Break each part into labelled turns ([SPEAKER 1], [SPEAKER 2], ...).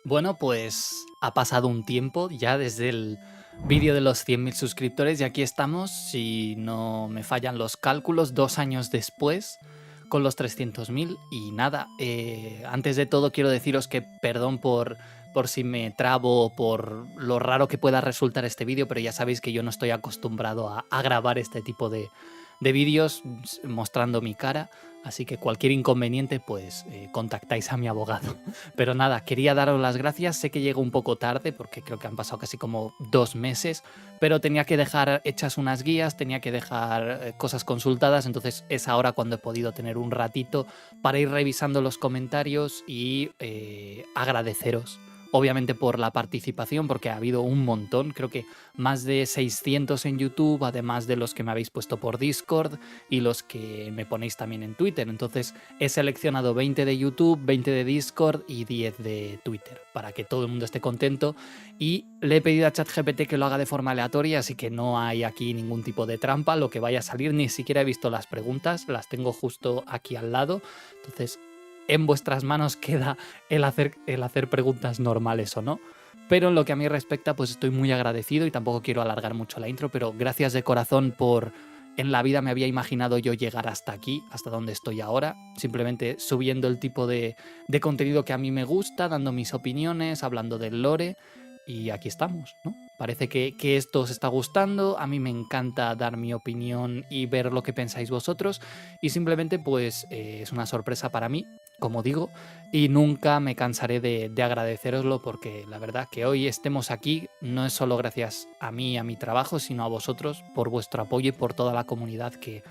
[SPEAKER 1] Bueno, pues ha pasado un tiempo ya desde el vídeo de los 100.000 suscriptores y aquí estamos, si no me fallan los cálculos, 2 años después con los 300.000 y nada, antes de todo quiero deciros que perdón por si me trabo o por lo raro que pueda resultar este vídeo, pero ya sabéis que yo no estoy acostumbrado a grabar este tipo de vídeos mostrando mi cara. Así que cualquier inconveniente, pues contactáis a mi abogado. Pero nada, quería daros las gracias. Sé que llego un poco tarde porque creo que han pasado casi como 2 meses, pero tenía que dejar hechas unas guías, tenía que dejar cosas consultadas, entonces es ahora cuando he podido tener un ratito para ir revisando los comentarios y agradeceros. Obviamente por la participación, porque ha habido un montón, creo que más de 600 en YouTube, además de los que me habéis puesto por Discord y los que me ponéis también en Twitter. Entonces he seleccionado 20 de YouTube, 20 de Discord y 10 de Twitter, para que todo el mundo esté contento. Y le he pedido a ChatGPT que lo haga de forma aleatoria, así que no hay aquí ningún tipo de trampa. Lo que vaya a salir, ni siquiera he visto las preguntas, las tengo justo aquí al lado. Entonces, en vuestras manos queda el hacer preguntas normales o no. Pero en lo que a mí respecta, pues estoy muy agradecido y tampoco quiero alargar mucho la intro, pero gracias de corazón por... En la vida me había imaginado yo llegar hasta aquí, hasta donde estoy ahora, simplemente subiendo el tipo de contenido que a mí me gusta, dando mis opiniones, hablando del lore, y aquí estamos, ¿no? Parece que esto os está gustando, a mí me encanta dar mi opinión y ver lo que pensáis vosotros, y simplemente pues es una sorpresa para mí, como digo, y nunca me cansaré de agradeceroslo porque la verdad que hoy estemos aquí no es solo gracias a mí y a mi trabajo, sino a vosotros por vuestro apoyo y por toda la comunidad que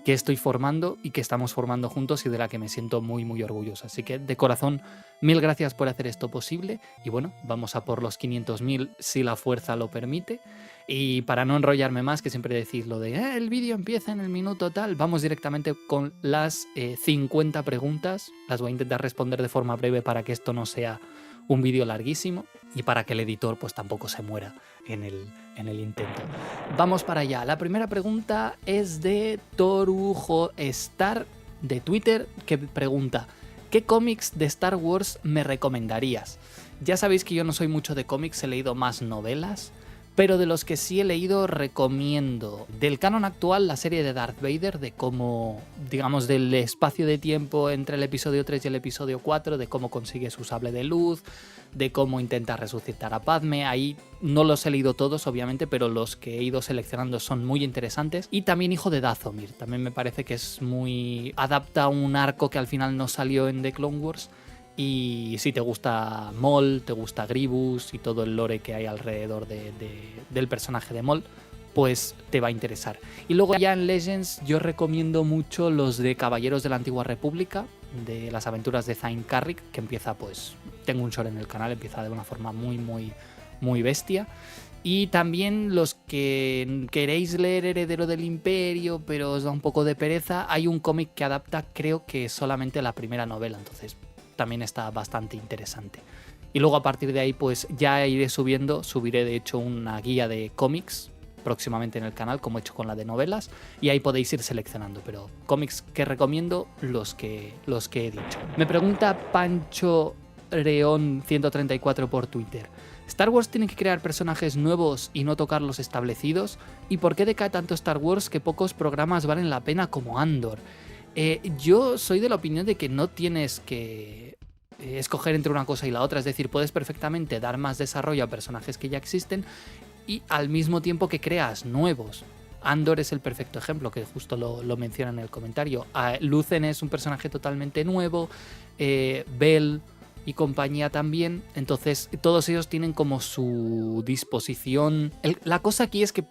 [SPEAKER 1] estoy formando y que estamos formando juntos y de la que me siento muy muy orgulloso. Así que de corazón, mil gracias por hacer esto posible y bueno, vamos a por los 500.000 si la fuerza lo permite. Y para no enrollarme más, que siempre decís lo de el vídeo empieza en el minuto tal, vamos directamente con las 50 preguntas. Las voy a intentar responder de forma breve para que esto no sea un vídeo larguísimo y para que el editor pues tampoco se muera en el intento. Vamos para allá. La primera pregunta es de Torujo Star de Twitter, que pregunta: ¿qué cómics de Star Wars me recomendarías? Ya sabéis que yo no soy mucho de cómics, he leído más novelas, pero de los que sí he leído recomiendo del canon actual la serie de Darth Vader, de cómo, digamos, del espacio de tiempo entre el episodio 3 y el episodio 4, de cómo consigue su sable de luz, de cómo intenta resucitar a Padme. Ahí no los he leído todos, obviamente, pero los que he ido seleccionando son muy interesantes. Y también Hijo de Dathomir, también me parece que es muy... adapta un arco que al final no salió en The Clone Wars. Y si te gusta Maul, te gusta Grievous y todo el lore que hay alrededor del personaje de Maul, pues te va a interesar. Y luego ya en Legends yo recomiendo mucho los de Caballeros de la Antigua República, de las aventuras de Thine Carrick, que empieza pues... tengo un short en el canal, empieza de una forma muy bestia. Y también los que queréis leer Heredero del Imperio, pero os da un poco de pereza, hay un cómic que adapta creo que solamente la primera novela, entonces también está bastante interesante. Y luego a partir de ahí pues ya iré subiré de hecho una guía de cómics próximamente en el canal, como he hecho con la de novelas, y ahí podéis ir seleccionando, pero cómics que recomiendo los que he dicho. Me pregunta Pancho Reón 134 por Twitter: ¿Star Wars tiene que crear personajes nuevos y no tocar los establecidos? ¿Y por qué decae tanto Star Wars que pocos programas valen la pena como Andor? Yo soy de la opinión de que no tienes que escoger entre una cosa y la otra, es decir, puedes perfectamente dar más desarrollo a personajes que ya existen y al mismo tiempo que creas nuevos. Andor es el perfecto ejemplo, que justo lo menciona en el comentario. Lucen es un personaje totalmente nuevo, Bell y compañía también, entonces todos ellos tienen como su disposición. La cosa aquí es que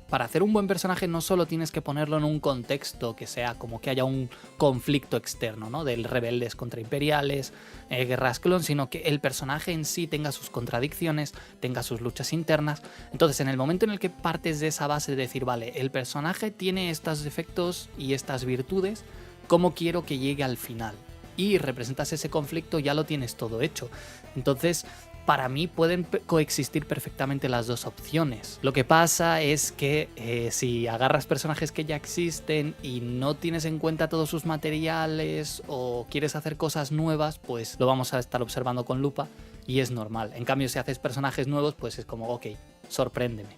[SPEAKER 1] para hacer un buen personaje no solo tienes que ponerlo en un contexto que sea como que haya un conflicto externo, ¿no? Del rebeldes contra imperiales, guerras clon, sino que el personaje en sí tenga sus contradicciones, tenga sus luchas internas. Entonces en el momento en el que partes de esa base de decir, vale, el personaje tiene estos defectos y estas virtudes, ¿cómo quiero que llegue al final? Y representas ese conflicto, ya lo tienes todo hecho. Entonces para mí pueden coexistir perfectamente las dos opciones. Lo que pasa es que si agarras personajes que ya existen y no tienes en cuenta todos sus materiales o quieres hacer cosas nuevas, pues lo vamos a estar observando con lupa y es normal. En cambio, si haces personajes nuevos, pues es como, ok, sorpréndeme.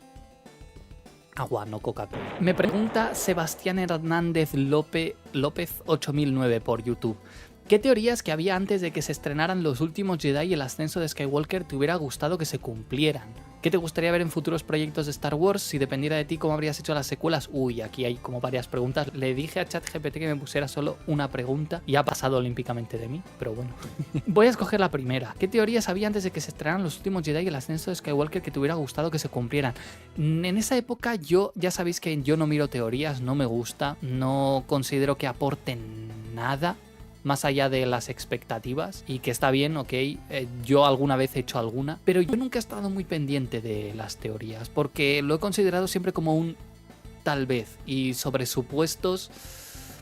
[SPEAKER 1] Agua, no Coca-Cola. Me pregunta Sebastián Hernández López 8009 por YouTube. ¿Qué teorías que había antes de que se estrenaran Los Últimos Jedi y el ascenso de Skywalker te hubiera gustado que se cumplieran? ¿Qué te gustaría ver en futuros proyectos de Star Wars? Si dependiera de ti, ¿cómo habrías hecho las secuelas? Uy, aquí hay como varias preguntas. Le dije a ChatGPT que me pusiera solo una pregunta y ha pasado olímpicamente de mí, pero bueno. Voy a escoger la primera. ¿Qué teorías había antes de que se estrenaran Los Últimos Jedi y el ascenso de Skywalker que te hubiera gustado que se cumplieran? En esa época ya sabéis que yo no miro teorías, no me gusta, no considero que aporten nada más allá de las expectativas, y que está bien, ok, yo alguna vez he hecho alguna, pero yo nunca he estado muy pendiente de las teorías, porque lo he considerado siempre como un tal vez, y sobre supuestos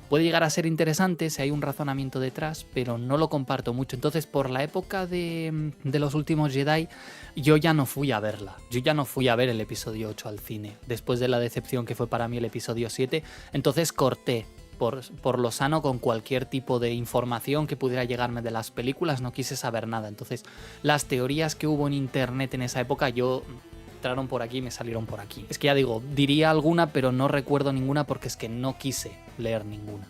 [SPEAKER 1] puede llegar a ser interesante si hay un razonamiento detrás, pero no lo comparto mucho. Entonces, por la época de Los Últimos Jedi, yo ya no fui a verla, yo ya no fui a ver el episodio 8 al cine, después de la decepción que fue para mí el episodio 7, entonces corté por lo sano con cualquier tipo de información que pudiera llegarme de las películas, no quise saber nada. Entonces las teorías que hubo en internet en esa época entraron por aquí y me salieron por aquí. Es que ya digo, diría alguna, pero no recuerdo ninguna porque es que no quise leer ninguna.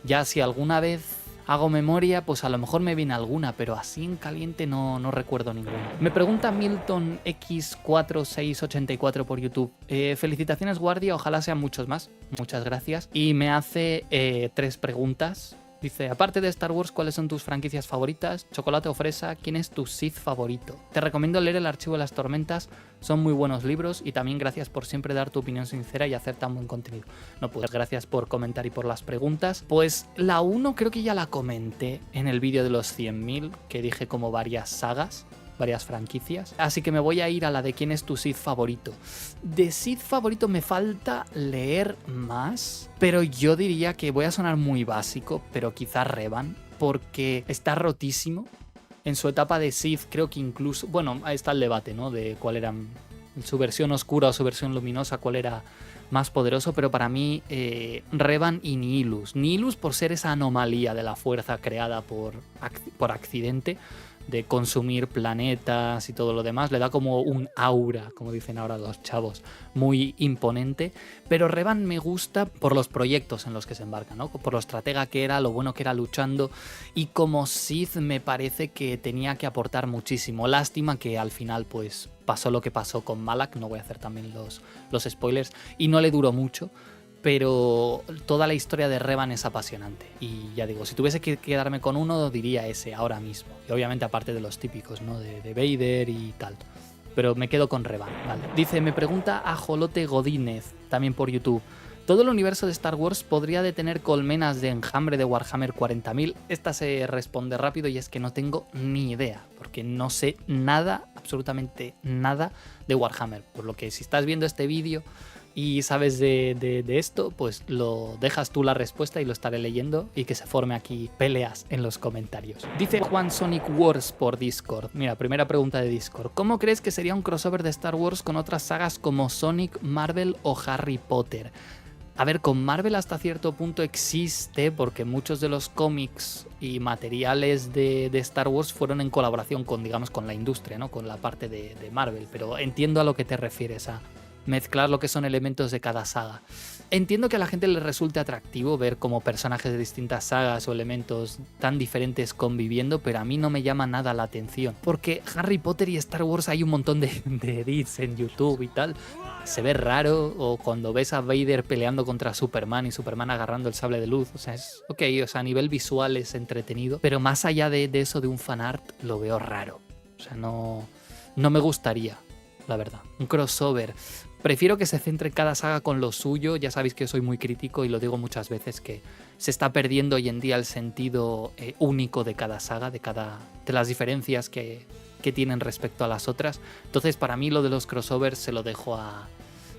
[SPEAKER 1] Ya si alguna vez hago memoria, pues a lo mejor me viene alguna, pero así en caliente no recuerdo ninguna. Me pregunta Milton X4684 por YouTube. Felicitaciones, Guardia, ojalá sean muchos más. Muchas gracias. Y me hace 3 preguntas. Dice, aparte de Star Wars, ¿cuáles son tus franquicias favoritas? ¿Chocolate o fresa? ¿Quién es tu Sith favorito? Te recomiendo leer El Archivo de las Tormentas, son muy buenos libros, y también gracias por siempre dar tu opinión sincera y hacer tan buen contenido. No, pues gracias por comentar y por las preguntas. Pues la 1 creo que ya la comenté en el vídeo de los 100.000, que dije como varias sagas, varias franquicias, así que me voy a ir a la de quién es tu Sith favorito. De Sith favorito me falta leer más, pero yo diría que voy a sonar muy básico, pero quizá Revan, porque está rotísimo. En su etapa de Sith creo que incluso, bueno, ahí está el debate, ¿no? De cuál era su versión oscura o su versión luminosa, cuál era más poderoso, pero para mí Revan y Nihilus. Nihilus por ser esa anomalía de la fuerza creada por accidente, de consumir planetas y todo lo demás, le da como un aura, como dicen ahora los chavos, muy imponente. Pero Revan me gusta por los proyectos en los que se embarca, ¿no? Por lo estratega que era, lo bueno que era luchando, y como Sith me parece que tenía que aportar muchísimo. Lástima que al final pues pasó lo que pasó con Malak, no voy a hacer también los spoilers, y no le duró mucho. Pero toda la historia de Revan es apasionante. Y ya digo, si tuviese que quedarme con uno, diría ese ahora mismo. Y obviamente aparte de los típicos, ¿no? De Vader y tal. Pero me quedo con Revan, ¿vale? Dice, me pregunta Ajolote Godínez, también por YouTube. ¿Todo el universo de Star Wars podría detener colmenas de enjambre de Warhammer 40.000? Esta se responde rápido y es que no tengo ni idea, porque no sé nada, absolutamente nada de Warhammer. Por lo que si estás viendo este vídeo y sabes de esto, pues lo dejas tú la respuesta y lo estaré leyendo, y que se forme aquí peleas en los comentarios. Dice Juan Sonic Wars por Discord. Mira, primera pregunta de Discord. ¿Cómo crees que sería un crossover de Star Wars con otras sagas como Sonic, Marvel o Harry Potter? A ver, con Marvel hasta cierto punto existe, porque muchos de los cómics y materiales de Star Wars fueron en colaboración con, digamos, con la industria, ¿no? Con la parte de Marvel, pero entiendo a lo que te refieres, a mezclar lo que son elementos de cada saga. Entiendo que a la gente le resulte atractivo ver como personajes de distintas sagas o elementos tan diferentes conviviendo, pero a mí no me llama nada la atención, porque Harry Potter y Star Wars hay un montón de edits en YouTube y tal, se ve raro, o cuando ves a Vader peleando contra Superman y Superman agarrando el sable de luz, o sea, es ok, o sea, a nivel visual es entretenido, pero más allá de eso, de un fanart, lo veo raro, o sea, no me gustaría, la verdad. Un crossover. Prefiero que se centre cada saga con lo suyo. Ya sabéis que soy muy crítico y lo digo muchas veces, que se está perdiendo hoy en día el sentido único de cada saga, de las diferencias que tienen respecto a las otras. Entonces, para mí lo de los crossovers se lo dejo a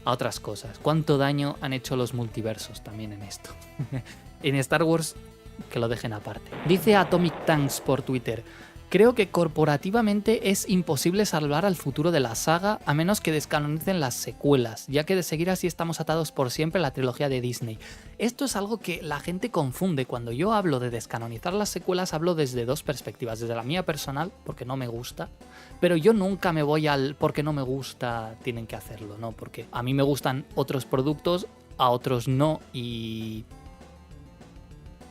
[SPEAKER 1] otras cosas. ¿Cuánto daño han hecho los multiversos también en esto? En Star Wars, que lo dejen aparte. Dice Atomic Tanks por Twitter. Creo que corporativamente es imposible salvar al futuro de la saga a menos que descanonicen las secuelas, ya que de seguir así estamos atados por siempre a la trilogía de Disney. Esto es algo que la gente confunde. Cuando yo hablo de descanonizar las secuelas, hablo desde dos perspectivas. Desde la mía personal, porque no me gusta, pero yo nunca me voy al porque no me gusta, tienen que hacerlo, ¿no? Porque a mí me gustan otros productos, a otros no, y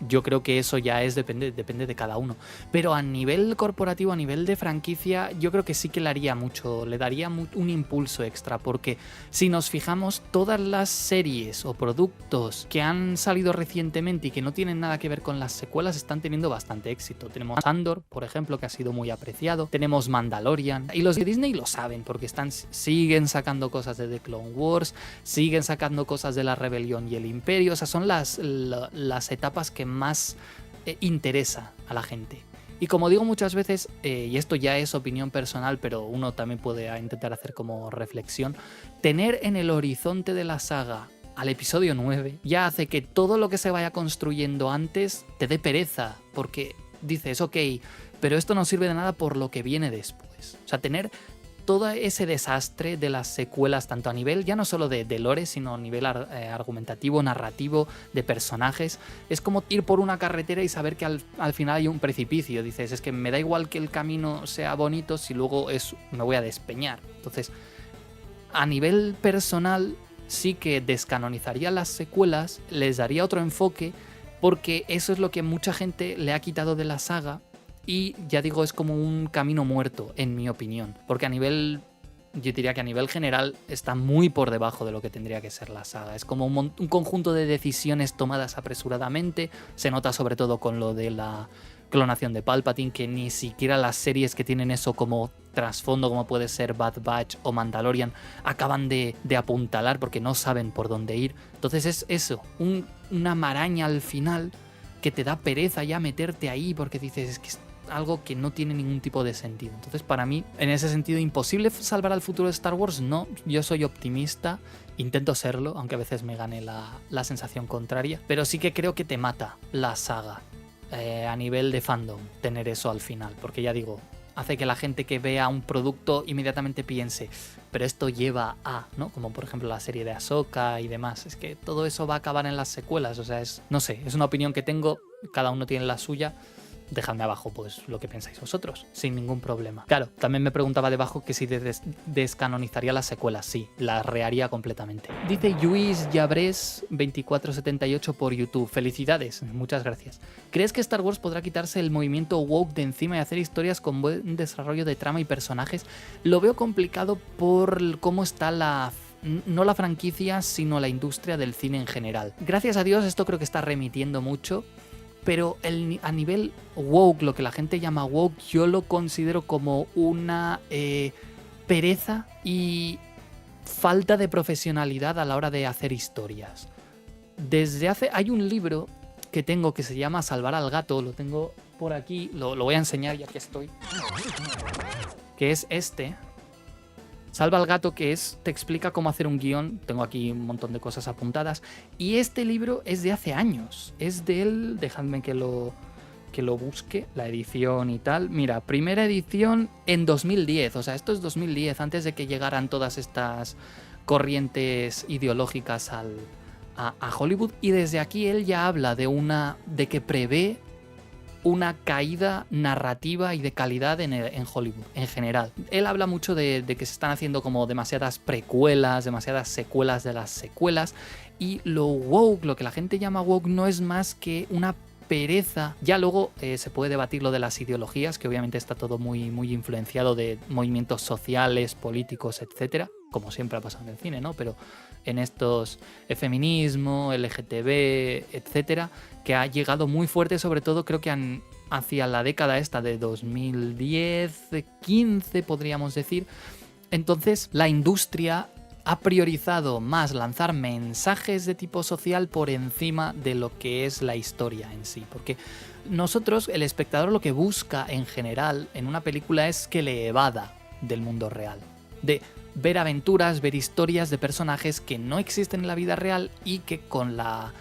[SPEAKER 1] yo creo que eso ya depende de cada uno. Pero a nivel corporativo, a nivel de franquicia, yo creo que sí que le haría mucho, le daría un impulso extra, porque si nos fijamos, todas las series o productos que han salido recientemente y que no tienen nada que ver con las secuelas están teniendo bastante éxito. Tenemos Andor, por ejemplo, que ha sido muy apreciado. Tenemos Mandalorian. Y los de Disney lo saben, porque siguen sacando cosas de The Clone Wars, siguen sacando cosas de la Rebelión y el Imperio. O sea, son las etapas que más interesa a la gente. Y como digo muchas veces, y esto ya es opinión personal, pero uno también puede intentar hacer como reflexión, tener en el horizonte de la saga al episodio 9 ya hace que todo lo que se vaya construyendo antes te dé pereza, porque dices, ok, pero esto no sirve de nada por lo que viene después. O sea, tener todo ese desastre de las secuelas, tanto a nivel ya no solo de lore, sino a nivel argumentativo, narrativo, de personajes, es como ir por una carretera y saber que al final hay un precipicio. Dices, es que me da igual que el camino sea bonito si luego me voy a despeñar. Entonces, a nivel personal, sí que descanonizaría las secuelas, les daría otro enfoque, porque eso es lo que mucha gente le ha quitado de la saga. Y ya digo, es como un camino muerto, en mi opinión. Porque yo diría que a nivel general está muy por debajo de lo que tendría que ser la saga. Es como un conjunto de decisiones tomadas apresuradamente. Se nota sobre todo con lo de la clonación de Palpatine, que ni siquiera las series que tienen eso como trasfondo, como puede ser Bad Batch o Mandalorian, acaban de apuntalar porque no saben por dónde ir. Entonces es eso, una maraña al final que te da pereza ya meterte ahí porque dices, es que algo que no tiene ningún tipo de sentido. Entonces, para mí, en ese sentido, imposible salvar al futuro de Star Wars. No, yo soy optimista, intento serlo, aunque a veces me gane la sensación contraria, pero sí que creo que te mata la saga a nivel de fandom tener eso al final, porque ya digo, hace que la gente que vea un producto inmediatamente piense, pero esto lleva a, ¿no? Como por ejemplo la serie de Ahsoka y demás. Es que todo eso va a acabar en las secuelas, o sea, no sé, es una opinión que tengo, cada uno tiene la suya. Dejadme abajo pues lo que pensáis vosotros, sin ningún problema. Claro, también me preguntaba debajo que si descanonizaría las secuelas. Sí, las reharía completamente. Dice Luis Llabres 2478 por YouTube. Felicidades, muchas gracias. ¿Crees que Star Wars podrá quitarse el movimiento woke de encima y hacer historias con buen desarrollo de trama y personajes? Lo veo complicado por cómo está no la franquicia, sino la industria del cine en general. Gracias a Dios esto creo que está remitiendo mucho. Pero a nivel woke, lo que la gente llama woke, yo lo considero como una pereza y falta de profesionalidad a la hora de hacer historias. Hay un libro que tengo que se llama Salvar al gato, lo tengo por aquí, lo voy a enseñar ya que estoy, que es este. Salva al gato, que te explica cómo hacer un guión. Tengo aquí un montón de cosas apuntadas. Y este libro es de hace años. Es de él, dejadme que lo busque, la edición y tal. Mira, primera edición en 2010. O sea, esto es 2010, antes de que llegaran todas estas corrientes ideológicas a Hollywood. Y desde aquí él ya habla de que prevé una caída narrativa y de calidad en Hollywood en general. Él habla mucho de que se están haciendo como demasiadas precuelas, demasiadas secuelas de las secuelas, y lo woke, lo que la gente llama woke, no es más que una pereza. Ya luego se puede debatir lo de las ideologías, que obviamente está todo muy, muy influenciado de movimientos sociales, políticos, etcétera, como siempre ha pasado en el cine, ¿no? Pero en estos feminismo, LGTB, etcétera, que ha llegado muy fuerte, sobre todo creo que hacia la década esta de 2010, 15 podríamos decir. Entonces la industria ha priorizado más lanzar mensajes de tipo social por encima de lo que es la historia en sí, porque nosotros, el espectador, lo que busca en general en una película es que le evada del mundo real, de ver aventuras, ver historias de personajes que no existen en la vida real y que con la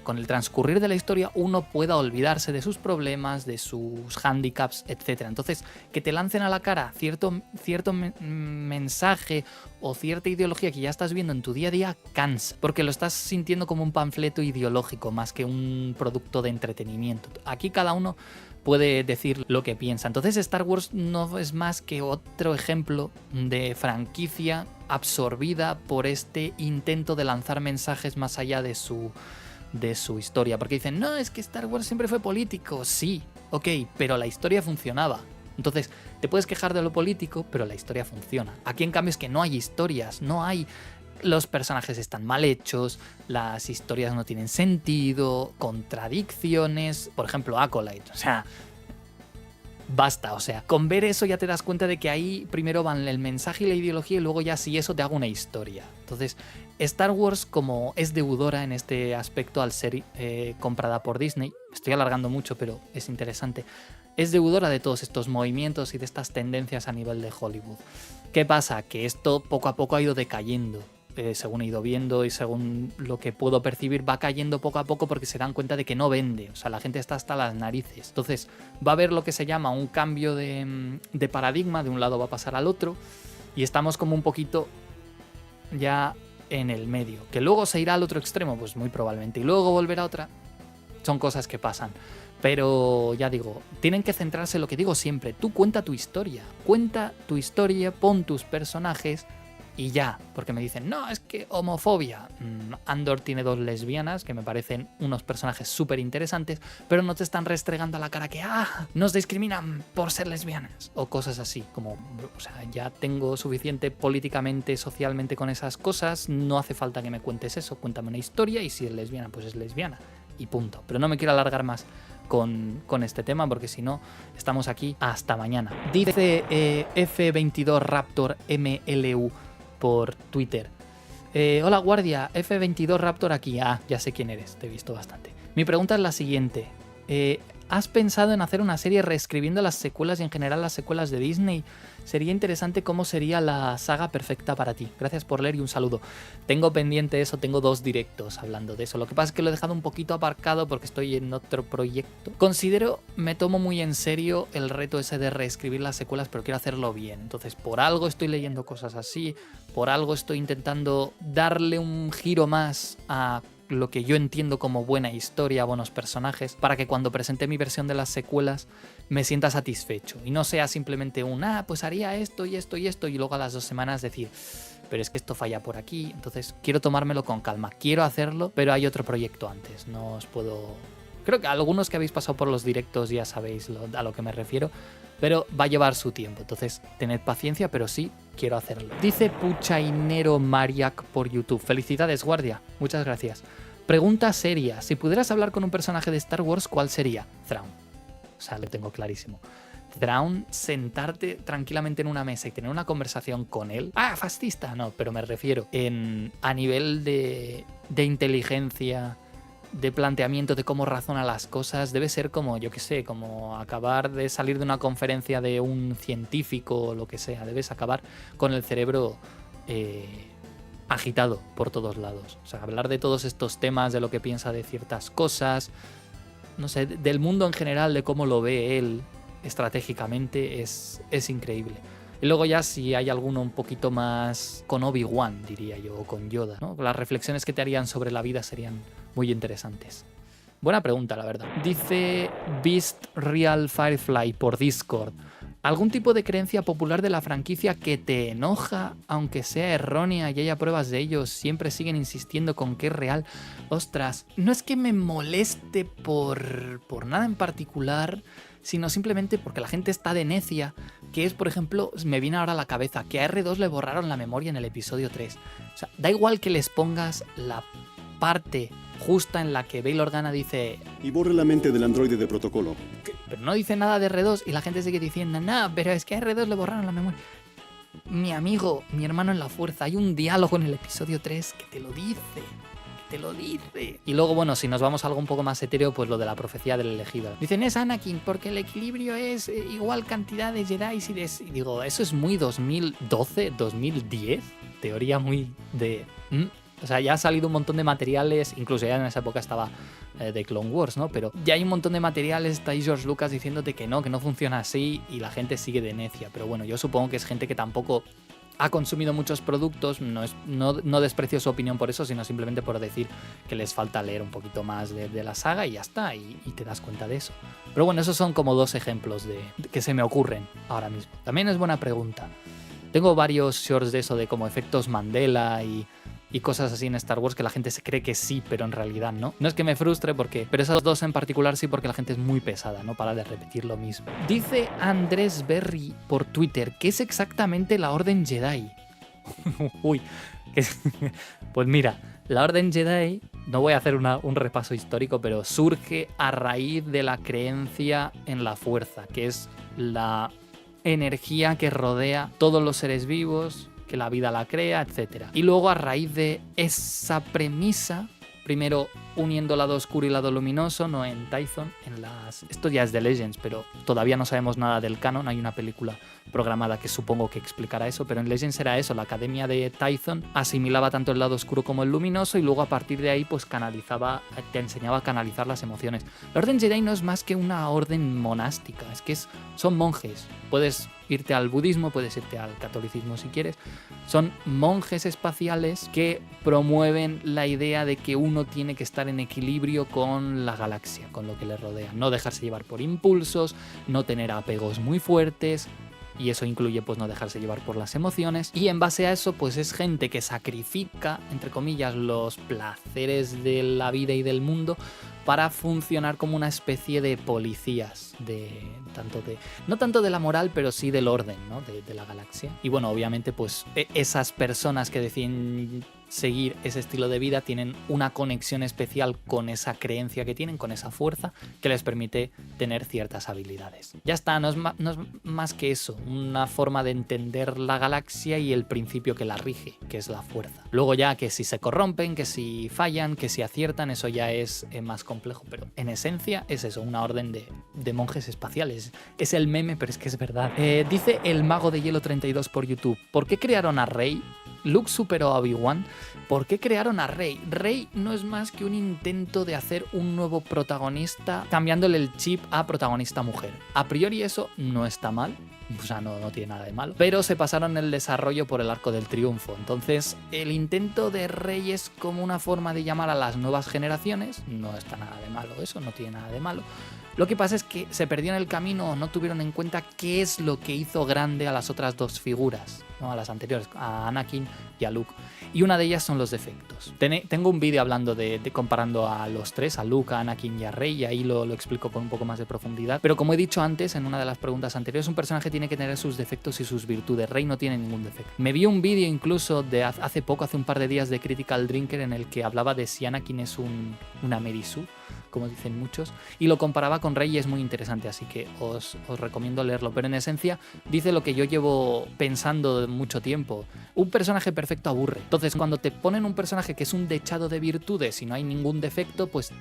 [SPEAKER 1] con el transcurrir de la historia uno pueda olvidarse de sus problemas, de sus handicaps, etc. Entonces, que te lancen a la cara cierto mensaje o cierta ideología que ya estás viendo en tu día a día cansa, porque lo estás sintiendo como un panfleto ideológico más que un producto de entretenimiento. Aquí cada uno puede decir lo que piensa. Entonces Star Wars no es más que otro ejemplo de franquicia absorbida por este intento de lanzar mensajes más allá de su historia. Porque dicen, no, es que Star Wars siempre fue político. Sí, ok, pero la historia funcionaba. Entonces, te puedes quejar de lo político, pero la historia funciona. Aquí en cambio es que no hay historias, no hay... Los personajes están mal hechos, las historias no tienen sentido, contradicciones, por ejemplo, Acolyte, o sea, basta, o sea, con ver eso ya te das cuenta de que ahí primero van el mensaje y la ideología y luego ya si eso te hago una historia. Entonces, Star Wars, como es deudora en este aspecto al ser comprada por Disney, me estoy alargando mucho pero es interesante, es deudora de todos estos movimientos y de estas tendencias a nivel de Hollywood. ¿Qué pasa? Que esto poco a poco ha ido decayendo. Según he ido viendo y según lo que puedo percibir, va cayendo poco a poco porque se dan cuenta de que no vende. O sea, la gente está hasta las narices. Entonces va a haber lo que se llama un cambio de paradigma. De un lado va a pasar al otro. Y estamos como un poquito ya en el medio. ¿Que luego se irá al otro extremo? Pues muy probablemente. Y luego volverá a otra. Son cosas que pasan. Pero ya digo, tienen que centrarse en lo que digo siempre. Tú cuenta tu historia. Cuenta tu historia, pon tus personajes... Y ya, porque me dicen, no, es que homofobia. Andor tiene 2 lesbianas que me parecen unos personajes súper interesantes, pero no te están restregando a la cara que, nos discriminan por ser lesbianas. O cosas así, como, o sea, ya tengo suficiente políticamente, socialmente con esas cosas, no hace falta que me cuentes eso, cuéntame una historia y si es lesbiana, pues es lesbiana. Y punto. Pero no me quiero alargar más con este tema porque si no, estamos aquí hasta mañana. Dice F22 Raptor MLU por Twitter. Hola guardia, F22 Raptor aquí. Ya sé quién eres, te he visto bastante. Mi pregunta es la siguiente. ¿Has pensado en hacer una serie reescribiendo las secuelas y en general las secuelas de Disney? Sería interesante cómo sería la saga perfecta para ti. Gracias por leer y un saludo. Tengo pendiente eso, tengo 2 directos hablando de eso. Lo que pasa es que lo he dejado un poquito aparcado porque estoy en otro proyecto. Me tomo muy en serio el reto ese de reescribir las secuelas, pero quiero hacerlo bien. Entonces, por algo estoy leyendo cosas así, por algo estoy intentando darle un giro más a lo que yo entiendo como buena historia, buenos personajes, para que cuando presente mi versión de las secuelas me sienta satisfecho y no sea simplemente pues haría esto y esto y esto y luego a las 2 semanas decir, pero es que esto falla por aquí. Entonces quiero tomármelo con calma, quiero hacerlo, pero hay otro proyecto antes, no os puedo... Creo que algunos que habéis pasado por los directos ya sabéis a lo que me refiero, pero va a llevar su tiempo, entonces tened paciencia, pero sí quiero hacerlo. Dice Puchainero Mariac por YouTube. Felicidades, guardia, muchas gracias. Pregunta seria, si pudieras hablar con un personaje de Star Wars, ¿cuál sería? Thrawn. O sea, lo tengo clarísimo. Thrawn, sentarte tranquilamente en una mesa y tener una conversación con él. Fascista, no, pero me refiero a nivel de inteligencia, de planteamiento de cómo razona las cosas, debe ser como, yo qué sé, como acabar de salir de una conferencia de un científico o lo que sea. Debes acabar con el cerebro agitado por todos lados. O sea, hablar de todos estos temas, de lo que piensa de ciertas cosas, no sé, del mundo en general, de cómo lo ve él estratégicamente, es increíble. Y luego ya si hay alguno un poquito más con Obi-Wan, diría yo, o con Yoda, ¿no? Las reflexiones que te harían sobre la vida serían muy interesantes. Buena pregunta, la verdad. Dice Beast Real Firefly por Discord. ¿Algún tipo de creencia popular de la franquicia que te enoja, aunque sea errónea y haya pruebas de ello? Siempre siguen insistiendo con que es real. Ostras, no es que me moleste por nada en particular, sino simplemente porque la gente está de necia, que es, por ejemplo, me viene ahora a la cabeza, que a R2 le borraron la memoria en el episodio 3. O sea, da igual que les pongas la parte justa en la que Bail Organa dice...
[SPEAKER 2] Y borre la mente del androide de protocolo.
[SPEAKER 1] Pero no dice nada de R2 y la gente sigue diciendo, no, pero es que a R2 le borraron la memoria. Mi amigo, mi hermano en la fuerza, hay un diálogo en el episodio 3 que te lo dice. Te lo dice. Y luego, bueno, si nos vamos a algo un poco más etéreo, pues lo de la profecía del elegido. Dicen, es Anakin, porque el equilibrio es igual cantidad de Jedi y digo, eso es muy 2012, 2010. Teoría muy de... O sea, ya ha salido un montón de materiales, incluso ya en esa época estaba de Clone Wars, ¿no? Pero ya hay un montón de materiales, está ahí George Lucas diciéndote que no funciona así y la gente sigue de necia. Pero bueno, yo supongo que es gente que tampoco ha consumido muchos productos, no desprecio su opinión por eso, sino simplemente por decir que les falta leer un poquito más de la saga y ya está, y te das cuenta de eso. Pero bueno, esos son como 2 ejemplos de que se me ocurren ahora mismo. También es buena pregunta. Tengo varios shorts de eso, de como efectos Mandela y cosas así en Star Wars que la gente se cree que sí, pero en realidad no. No es que me frustre, pero esos 2 en particular sí, porque la gente es muy pesada, no para de repetir lo mismo. Dice Andrés Berry por Twitter, ¿qué es exactamente la Orden Jedi? Uy, pues mira, la Orden Jedi, no voy a hacer un repaso histórico, pero surge a raíz de la creencia en la fuerza, que es la energía que rodea todos los seres vivos, que la vida la crea, etc. Y luego a raíz de esa premisa, primero uniendo lado oscuro y lado luminoso, no en Tython, esto ya es de Legends, pero todavía no sabemos nada del canon, hay una película programada que supongo que explicará eso, pero en Legends era eso, la academia de Tython asimilaba tanto el lado oscuro como el luminoso y luego a partir de ahí pues te enseñaba a canalizar las emociones. La Orden Jedi no es más que una orden monástica, es que son monjes, puedes irte al budismo, puedes irte al catolicismo si quieres, son monjes espaciales que promueven la idea de que uno tiene que estar en equilibrio con la galaxia, con lo que le rodea, no dejarse llevar por impulsos, no tener apegos muy fuertes, y eso incluye pues no dejarse llevar por las emociones, y en base a eso pues es gente que sacrifica, entre comillas, los placeres de la vida y del mundo para funcionar como una especie de policías, no tanto de la moral, pero sí del orden, ¿no? de la galaxia. Y bueno, obviamente pues esas personas que deciden seguir ese estilo de vida tienen una conexión especial con esa creencia que tienen, con esa fuerza que les permite tener ciertas habilidades. Ya está, no es más que eso, una forma de entender la galaxia y el principio que la rige, que es la fuerza. Luego ya que si se corrompen, que si fallan, que si aciertan, eso ya es más complejo, pero en esencia es eso, una orden de monjes espaciales. Es el meme, pero es que es verdad. Dice el Mago de Hielo 32 por YouTube, ¿por qué crearon a Rey? Luke superó a Obi-Wan. ¿Por qué crearon a Rey? Rey no es más que un intento de hacer un nuevo protagonista cambiándole el chip a protagonista mujer. A priori eso no está mal, o sea, no tiene nada de malo, pero se pasaron el desarrollo por el arco del triunfo. Entonces, el intento de Rey es como una forma de llamar a las nuevas generaciones. No está nada de malo eso, no tiene nada de malo. Lo que pasa es que se perdió en el camino o no tuvieron en cuenta qué es lo que hizo grande a las otras 2 figuras, ¿no? A las anteriores, a Anakin y a Luke. Y una de ellas son los defectos. Tengo un vídeo hablando de comparando a los 3, a Luke, a Anakin y a Rey, y ahí lo explico con un poco más de profundidad. Pero como he dicho antes, en una de las preguntas anteriores, un personaje tiene que tener sus defectos y sus virtudes. Rey no tiene ningún defecto. Me vi un vídeo incluso de hace un par de días, de Critical Drinker, en el que hablaba de si Anakin es una Merisu, como dicen muchos, y lo comparaba con Rey y es muy interesante, así que os recomiendo leerlo. Pero en esencia dice lo que yo llevo pensando mucho tiempo: un personaje perfecto aburre. Entonces, cuando te ponen un personaje que es un dechado de virtudes y no hay ningún defecto, pues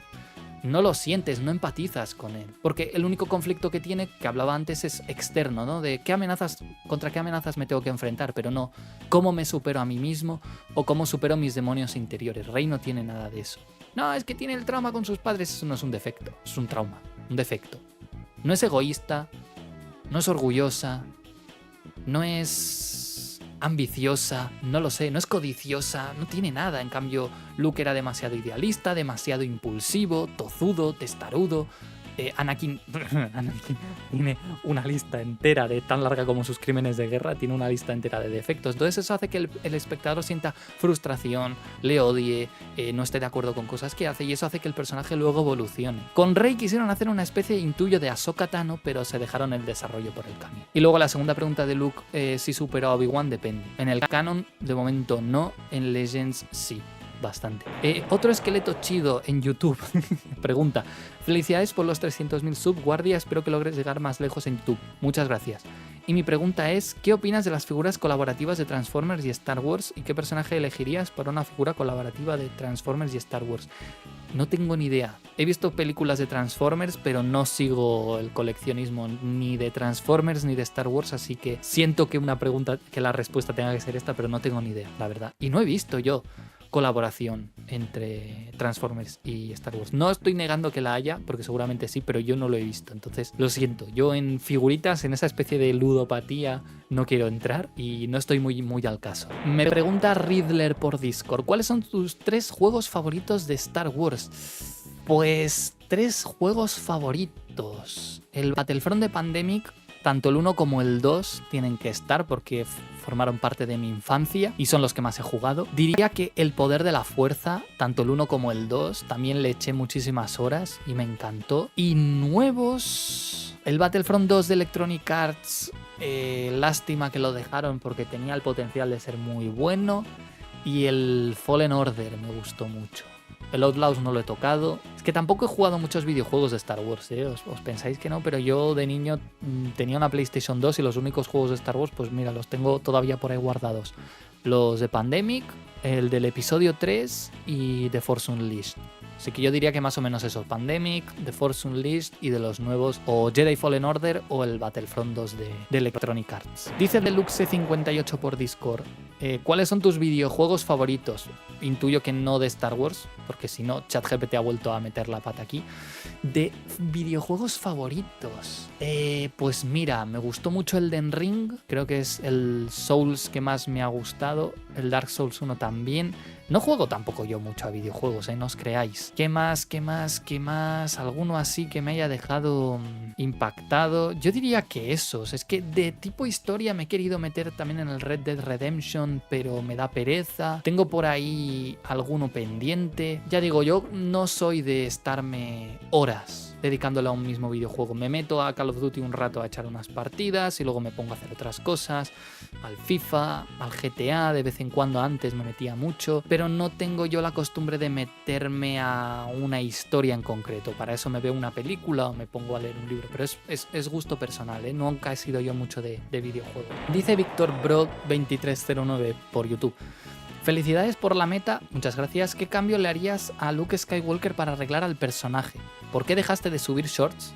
[SPEAKER 1] no lo sientes, no empatizas con él. Porque el único conflicto que tiene, que hablaba antes, es externo, ¿no? De contra qué amenazas me tengo que enfrentar, pero no cómo me supero a mí mismo o cómo supero mis demonios interiores. Rey no tiene nada de eso. No, es que tiene el trauma con sus padres. Eso no es un defecto, es un trauma, un defecto. No es egoísta, no es orgullosa, no es ambiciosa, no lo sé, no es codiciosa, no tiene nada. En cambio, Luke era demasiado idealista, demasiado impulsivo, tozudo, testarudo. Anakin tiene una lista entera, tan larga como sus crímenes de guerra, tiene una lista entera de defectos. Entonces eso hace que el espectador sienta frustración, le odie, no esté de acuerdo con cosas que hace, y eso hace que el personaje luego evolucione. Con Rey quisieron hacer una especie de intuyo de Ahsoka Tano, pero se dejaron el desarrollo por el camino. Y luego la segunda pregunta de Luke, si superó a Obi-Wan, depende. En el canon, de momento no, en Legends sí. Bastante. Otro esqueleto chido en YouTube pregunta: felicidades por los 300.000 sub, guardia, espero que logres llegar más lejos en YouTube. Muchas gracias. Y mi pregunta es: ¿qué opinas de las figuras colaborativas de Transformers y Star Wars? ¿Y qué personaje elegirías para una figura colaborativa de Transformers y Star Wars? No tengo ni idea. He visto películas de Transformers, pero no sigo el coleccionismo ni de Transformers ni de Star Wars, así que siento que la respuesta tenga que ser esta, pero no tengo ni idea, la verdad. Y no he visto yo colaboración entre Transformers y Star Wars. No estoy negando que la haya, porque seguramente sí, pero yo no lo he visto. Entonces, lo siento. Yo en figuritas, en esa especie de ludopatía, no quiero entrar y no estoy muy al caso. Me pregunta Riddler por Discord, ¿cuáles son tus 3 juegos favoritos de Star Wars? Pues 3 juegos favoritos. El Battlefront de Pandemic, tanto el 1 como el 2 tienen que estar porque formaron parte de mi infancia y son los que más he jugado. Diría que El Poder de la Fuerza, tanto el 1 como el 2, también le eché muchísimas horas y me encantó. Y nuevos... El Battlefront 2 de Electronic Arts, lástima que lo dejaron porque tenía el potencial de ser muy bueno. Y el Fallen Order me gustó mucho. El Outlaws no lo he tocado. Es que tampoco he jugado muchos videojuegos de Star Wars, ¿eh? Os pensáis que no, pero yo de niño tenía una PlayStation 2 y los únicos juegos de Star Wars, pues mira, los tengo todavía por ahí guardados. Los de Pandemic, el del episodio 3 y The Force Unleashed. Así que yo diría que más o menos eso, Pandemic, The Force Unleashed y de los nuevos o Jedi Fallen Order o el Battlefront 2 de Electronic Arts. Dice Deluxe58 por Discord, ¿cuáles son tus videojuegos favoritos? Intuyo que no de Star Wars, porque si no, ChatGPT ha vuelto a meter la pata aquí. De videojuegos favoritos, pues mira, me gustó mucho el Elden Ring, creo que es el Souls que más me ha gustado, el Dark Souls 1 también. No juego tampoco yo mucho a videojuegos, no os creáis. ¿Qué más? ¿Alguno así que me haya dejado impactado? Yo diría que esos. Es que de tipo historia me he querido meter también en el Red Dead Redemption, pero me da pereza. Tengo por ahí alguno pendiente. Ya digo, yo no soy de estarme horas dedicándole a un mismo videojuego. Me meto a Call of Duty un rato a echar unas partidas y luego me pongo a hacer otras cosas. Al FIFA, al GTA, de vez en cuando antes me metía mucho, pero no tengo yo la costumbre de meterme a una historia en concreto. Para eso me veo una película o me pongo a leer un libro, pero es gusto personal, ¿eh? Nunca he sido yo mucho de videojuego. Dice Víctor Brock 2309 por YouTube. Felicidades por la meta, muchas gracias. ¿Qué cambio le harías a Luke Skywalker para arreglar al personaje? ¿Por qué dejaste de subir shorts?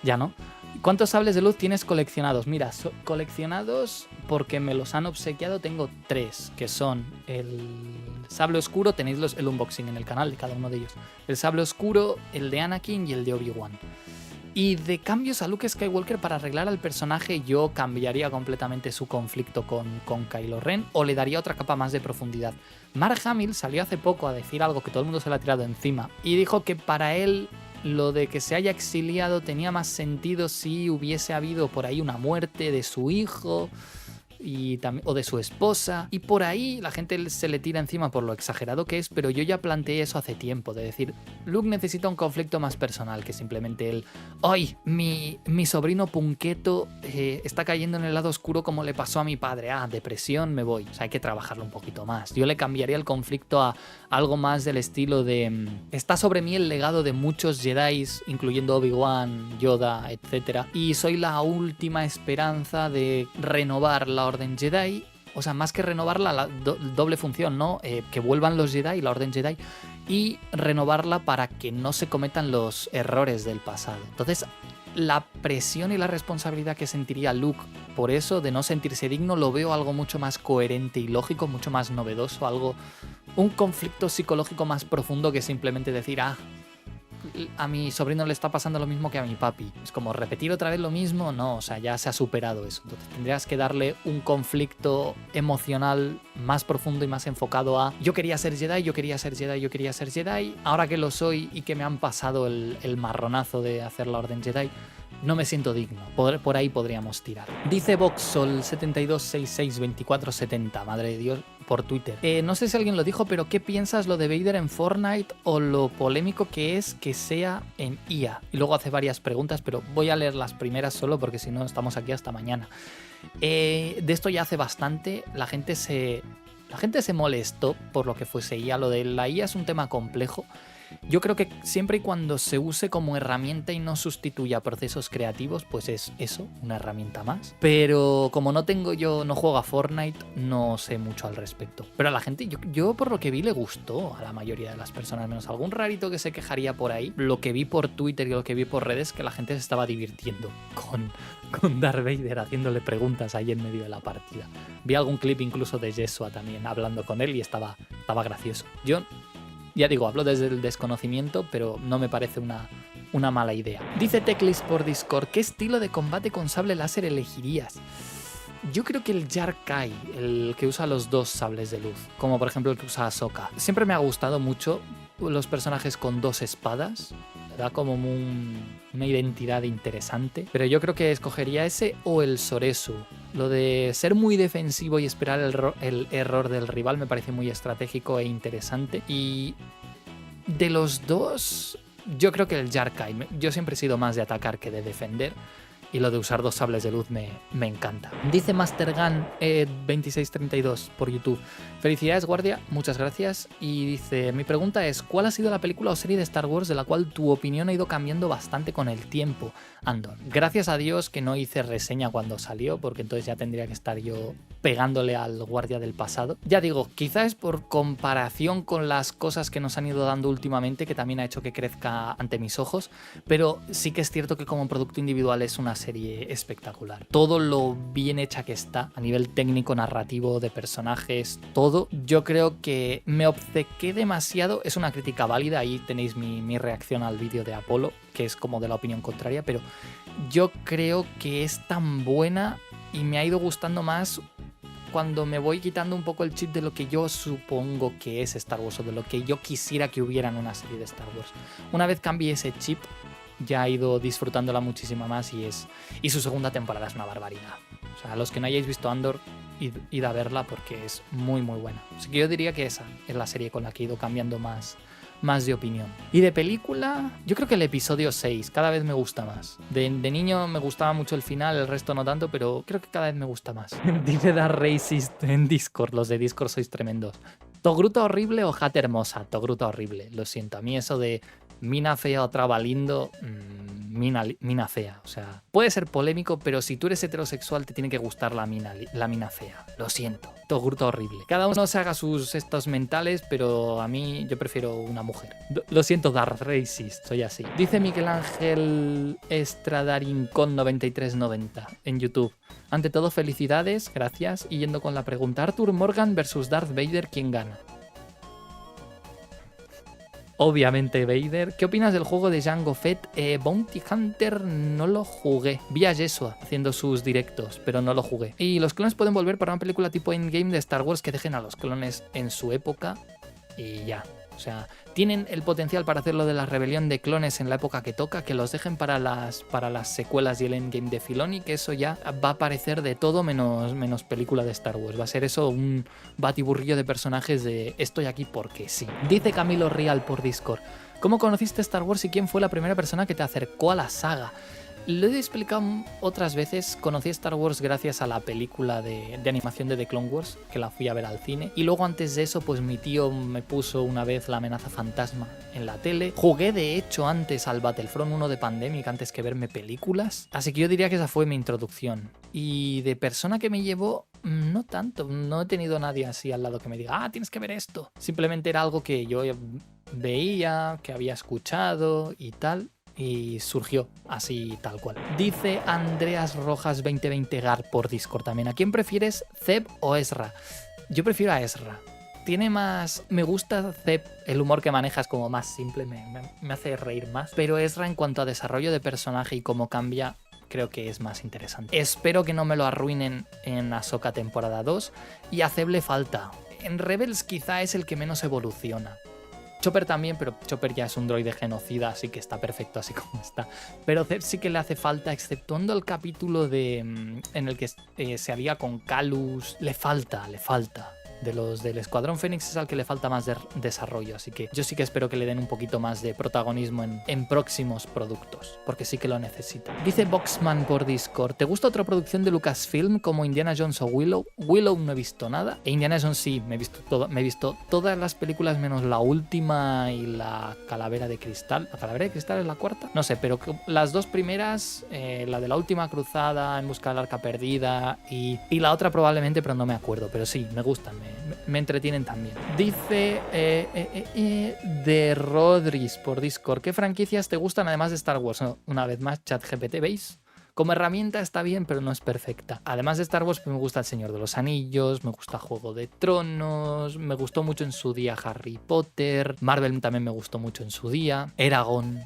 [SPEAKER 1] Ya no. ¿Cuántos sables de luz tienes coleccionados? Mira, coleccionados porque me los han obsequiado, tengo 3, que son el sable oscuro, tenéis el unboxing en el canal de cada uno de ellos. El sable oscuro, el de Anakin y el de Obi-Wan. Y de cambios a Luke Skywalker para arreglar al personaje, yo cambiaría completamente su conflicto con Kylo Ren o le daría otra capa más de profundidad. Mark Hamill salió hace poco a decir algo que todo el mundo se le ha tirado encima y dijo que para él lo de que se haya exiliado tenía más sentido si hubiese habido por ahí una muerte de su hijo o de su esposa, y por ahí la gente se le tira encima por lo exagerado que es, pero yo ya planteé eso hace tiempo, de decir, Luke necesita un conflicto más personal que simplemente el ¡ay! Mi sobrino punqueto está cayendo en el lado oscuro como le pasó a mi padre, depresión, me voy. O sea, hay que trabajarlo un poquito más. Yo le cambiaría el conflicto a algo más del estilo de está sobre mí el legado de muchos Jedi, incluyendo Obi-Wan, Yoda, etc. Y soy la última esperanza de renovar la Orden Jedi, o sea, más que renovarla, la doble función, ¿no? Que vuelvan los Jedi, la Orden Jedi, y renovarla para que no se cometan los errores del pasado. Entonces, la presión y la responsabilidad que sentiría Luke por eso, de no sentirse digno, lo veo algo mucho más coherente y lógico, mucho más novedoso, un conflicto psicológico más profundo que simplemente decir, a mi sobrino le está pasando lo mismo que a mi papi. Es como repetir otra vez lo mismo, no, o sea, ya se ha superado eso. Entonces tendrías que darle un conflicto emocional más profundo y más enfocado a yo quería ser Jedi, yo quería ser Jedi, yo quería ser Jedi, ahora que lo soy y que me han pasado el marronazo de hacer la Orden Jedi, no me siento digno. Por ahí podríamos tirar. Dice Voxol 72662470, madre de Dios, por Twitter. No sé si alguien lo dijo, pero ¿qué piensas lo de Vader en Fortnite o lo polémico que es que sea en IA? Y luego hace varias preguntas, pero voy a leer las primeras solo porque si no estamos aquí hasta mañana. De esto ya hace bastante. La gente se molestó por lo que fuese IA. Lo de la IA es un tema complejo. Yo creo que siempre y cuando se use como herramienta y no sustituya procesos creativos, pues es eso, una herramienta más. Pero como no juego a Fortnite, no sé mucho al respecto. Pero a la gente, yo por lo que vi le gustó a la mayoría de las personas, menos algún rarito que se quejaría por ahí. Lo que vi por Twitter y lo que vi por redes, que la gente se estaba divirtiendo con Darth Vader haciéndole preguntas ahí en medio de la partida. Vi algún clip incluso de Yeshua también hablando con él y estaba gracioso. Yo, ya digo, hablo desde el desconocimiento, pero no me parece una mala idea. Dice Teclis por Discord, ¿qué estilo de combate con sable láser elegirías? Yo creo que el Jar-Kai, el que usa los dos sables de luz, como por ejemplo el que usa Ahsoka. Siempre me ha gustado mucho los personajes con dos espadas, da como una identidad interesante, pero yo creo que escogería ese o el Soresu. Lo de ser muy defensivo y esperar el error del rival me parece muy estratégico e interesante, y de los dos yo creo que el Jar-Kai. Yo siempre he sido más de atacar que de defender, y lo de usar dos sables de luz me encanta. Dice MasterGun 2632 por YouTube. Felicidades, guardia, muchas gracias. Y dice, mi pregunta es, ¿cuál ha sido la película o serie de Star Wars de la cual tu opinión ha ido cambiando bastante con el tiempo, Andor? Gracias a Dios que no hice reseña cuando salió, porque entonces ya tendría que estar yo pegándole al guardia del pasado. Ya digo, quizás es por comparación con las cosas que nos han ido dando últimamente, que también ha hecho que crezca ante mis ojos, pero sí que es cierto que como producto individual es una serie espectacular. Todo lo bien hecha que está, a nivel técnico, narrativo, de personajes, todo. Yo creo que me obcequé demasiado, es una crítica válida, ahí tenéis mi reacción al vídeo de Apolo, que es como de la opinión contraria, pero yo creo que es tan buena y me ha ido gustando más cuando me voy quitando un poco el chip de lo que yo supongo que es Star Wars o de lo que yo quisiera que hubiera en una serie de Star Wars. Una vez cambié ese chip, ya he ido disfrutándola muchísimo más y su segunda temporada es una barbaridad. O sea, los que no hayáis visto Andor, id a verla porque es muy muy buena. Así que yo diría que esa es la serie con la que he ido cambiando más de opinión. Y de película, yo creo que el episodio 6 cada vez me gusta más. De niño me gustaba mucho el final, el resto no tanto, pero creo que cada vez me gusta más. Dice Dark Racist en Discord, los de Discord sois tremendos. ¿Togruta horrible o Hat hermosa? Togruta horrible, lo siento. A mí eso de mina fea o traba lindo, mina fea. O sea, puede ser polémico, pero si tú eres heterosexual te tiene que gustar la mina fea. Lo siento. Togruta horrible. Cada uno se haga sus estos mentales, pero a mí yo prefiero una mujer. Lo siento, Dark Racist, soy así. Dice Miguel Ángel Estradarincón 9390 en YouTube. Ante todo, felicidades, gracias. Y yendo con la pregunta, Arthur Morgan versus Darth Vader, ¿quién gana? Obviamente Vader. ¿Qué opinas del juego de Jango Fett? Bounty Hunter no lo jugué. Vi a Yeshua haciendo sus directos, pero no lo jugué. Y los clones pueden volver para una película tipo Endgame de Star Wars que dejen a los clones en su época y ya. O sea, tienen el potencial para hacer lo de la rebelión de clones en la época que toca, que los dejen para las secuelas y el endgame de Filoni, que eso ya va a parecer de todo menos película de Star Wars. Va a ser eso un batiburrillo de personajes de estoy aquí porque sí. Dice Camilo Real por Discord, ¿cómo conociste Star Wars y quién fue la primera persona que te acercó a la saga? Lo he explicado otras veces, conocí Star Wars gracias a la película de animación de The Clone Wars, que la fui a ver al cine, y luego antes de eso pues mi tío me puso una vez La amenaza fantasma en la tele. Jugué de hecho antes al Battlefront 1 de Pandemic antes que verme películas, así que yo diría que esa fue mi introducción. Y de persona que me llevó, no tanto, no he tenido a nadie así al lado que me diga, tienes que ver esto. Simplemente era algo que yo veía, que había escuchado y tal, y surgió así tal cual. Dice Andreas Rojas 2020 Gar por Discord también, ¿a quién prefieres, Zeb o Ezra? Yo prefiero a Ezra. Tiene más... Me gusta Zeb, el humor que manejas como más simple, me hace reír más, pero Ezra en cuanto a desarrollo de personaje y cómo cambia, creo que es más interesante. Espero que no me lo arruinen en Ahsoka temporada 2, y a Zeb le falta. En Rebels quizá es el que menos evoluciona. Chopper también, pero Chopper ya es un droide genocida, así que está perfecto así como está. Pero Zeb sí que le hace falta, exceptuando el capítulo en el que se alía con Calus. Le falta. De los del Escuadrón Fénix es al que le falta más desarrollo, así que yo sí que espero que le den un poquito más de protagonismo en próximos productos, porque sí que lo necesita. Dice Boxman por Discord, ¿te gusta otra producción de Lucasfilm como Indiana Jones o Willow? Willow no he visto nada, e Indiana Jones sí, me he visto todas las películas menos la última y la Calavera de Cristal. ¿La Calavera de Cristal es la cuarta? No sé, pero las dos primeras, la de la Última Cruzada, En busca del Arca Perdida y la otra probablemente, pero no me acuerdo, pero sí, me gustan, me entretienen también. Dice de Rodríguez por Discord, ¿qué franquicias te gustan además de Star Wars? No, una vez más, ChatGPT, ¿veis? Como herramienta está bien, pero no es perfecta. Además de Star Wars, pues me gusta El Señor de los Anillos, me gusta Juego de Tronos, me gustó mucho en su día Harry Potter, Marvel también me gustó mucho en su día, Eragon,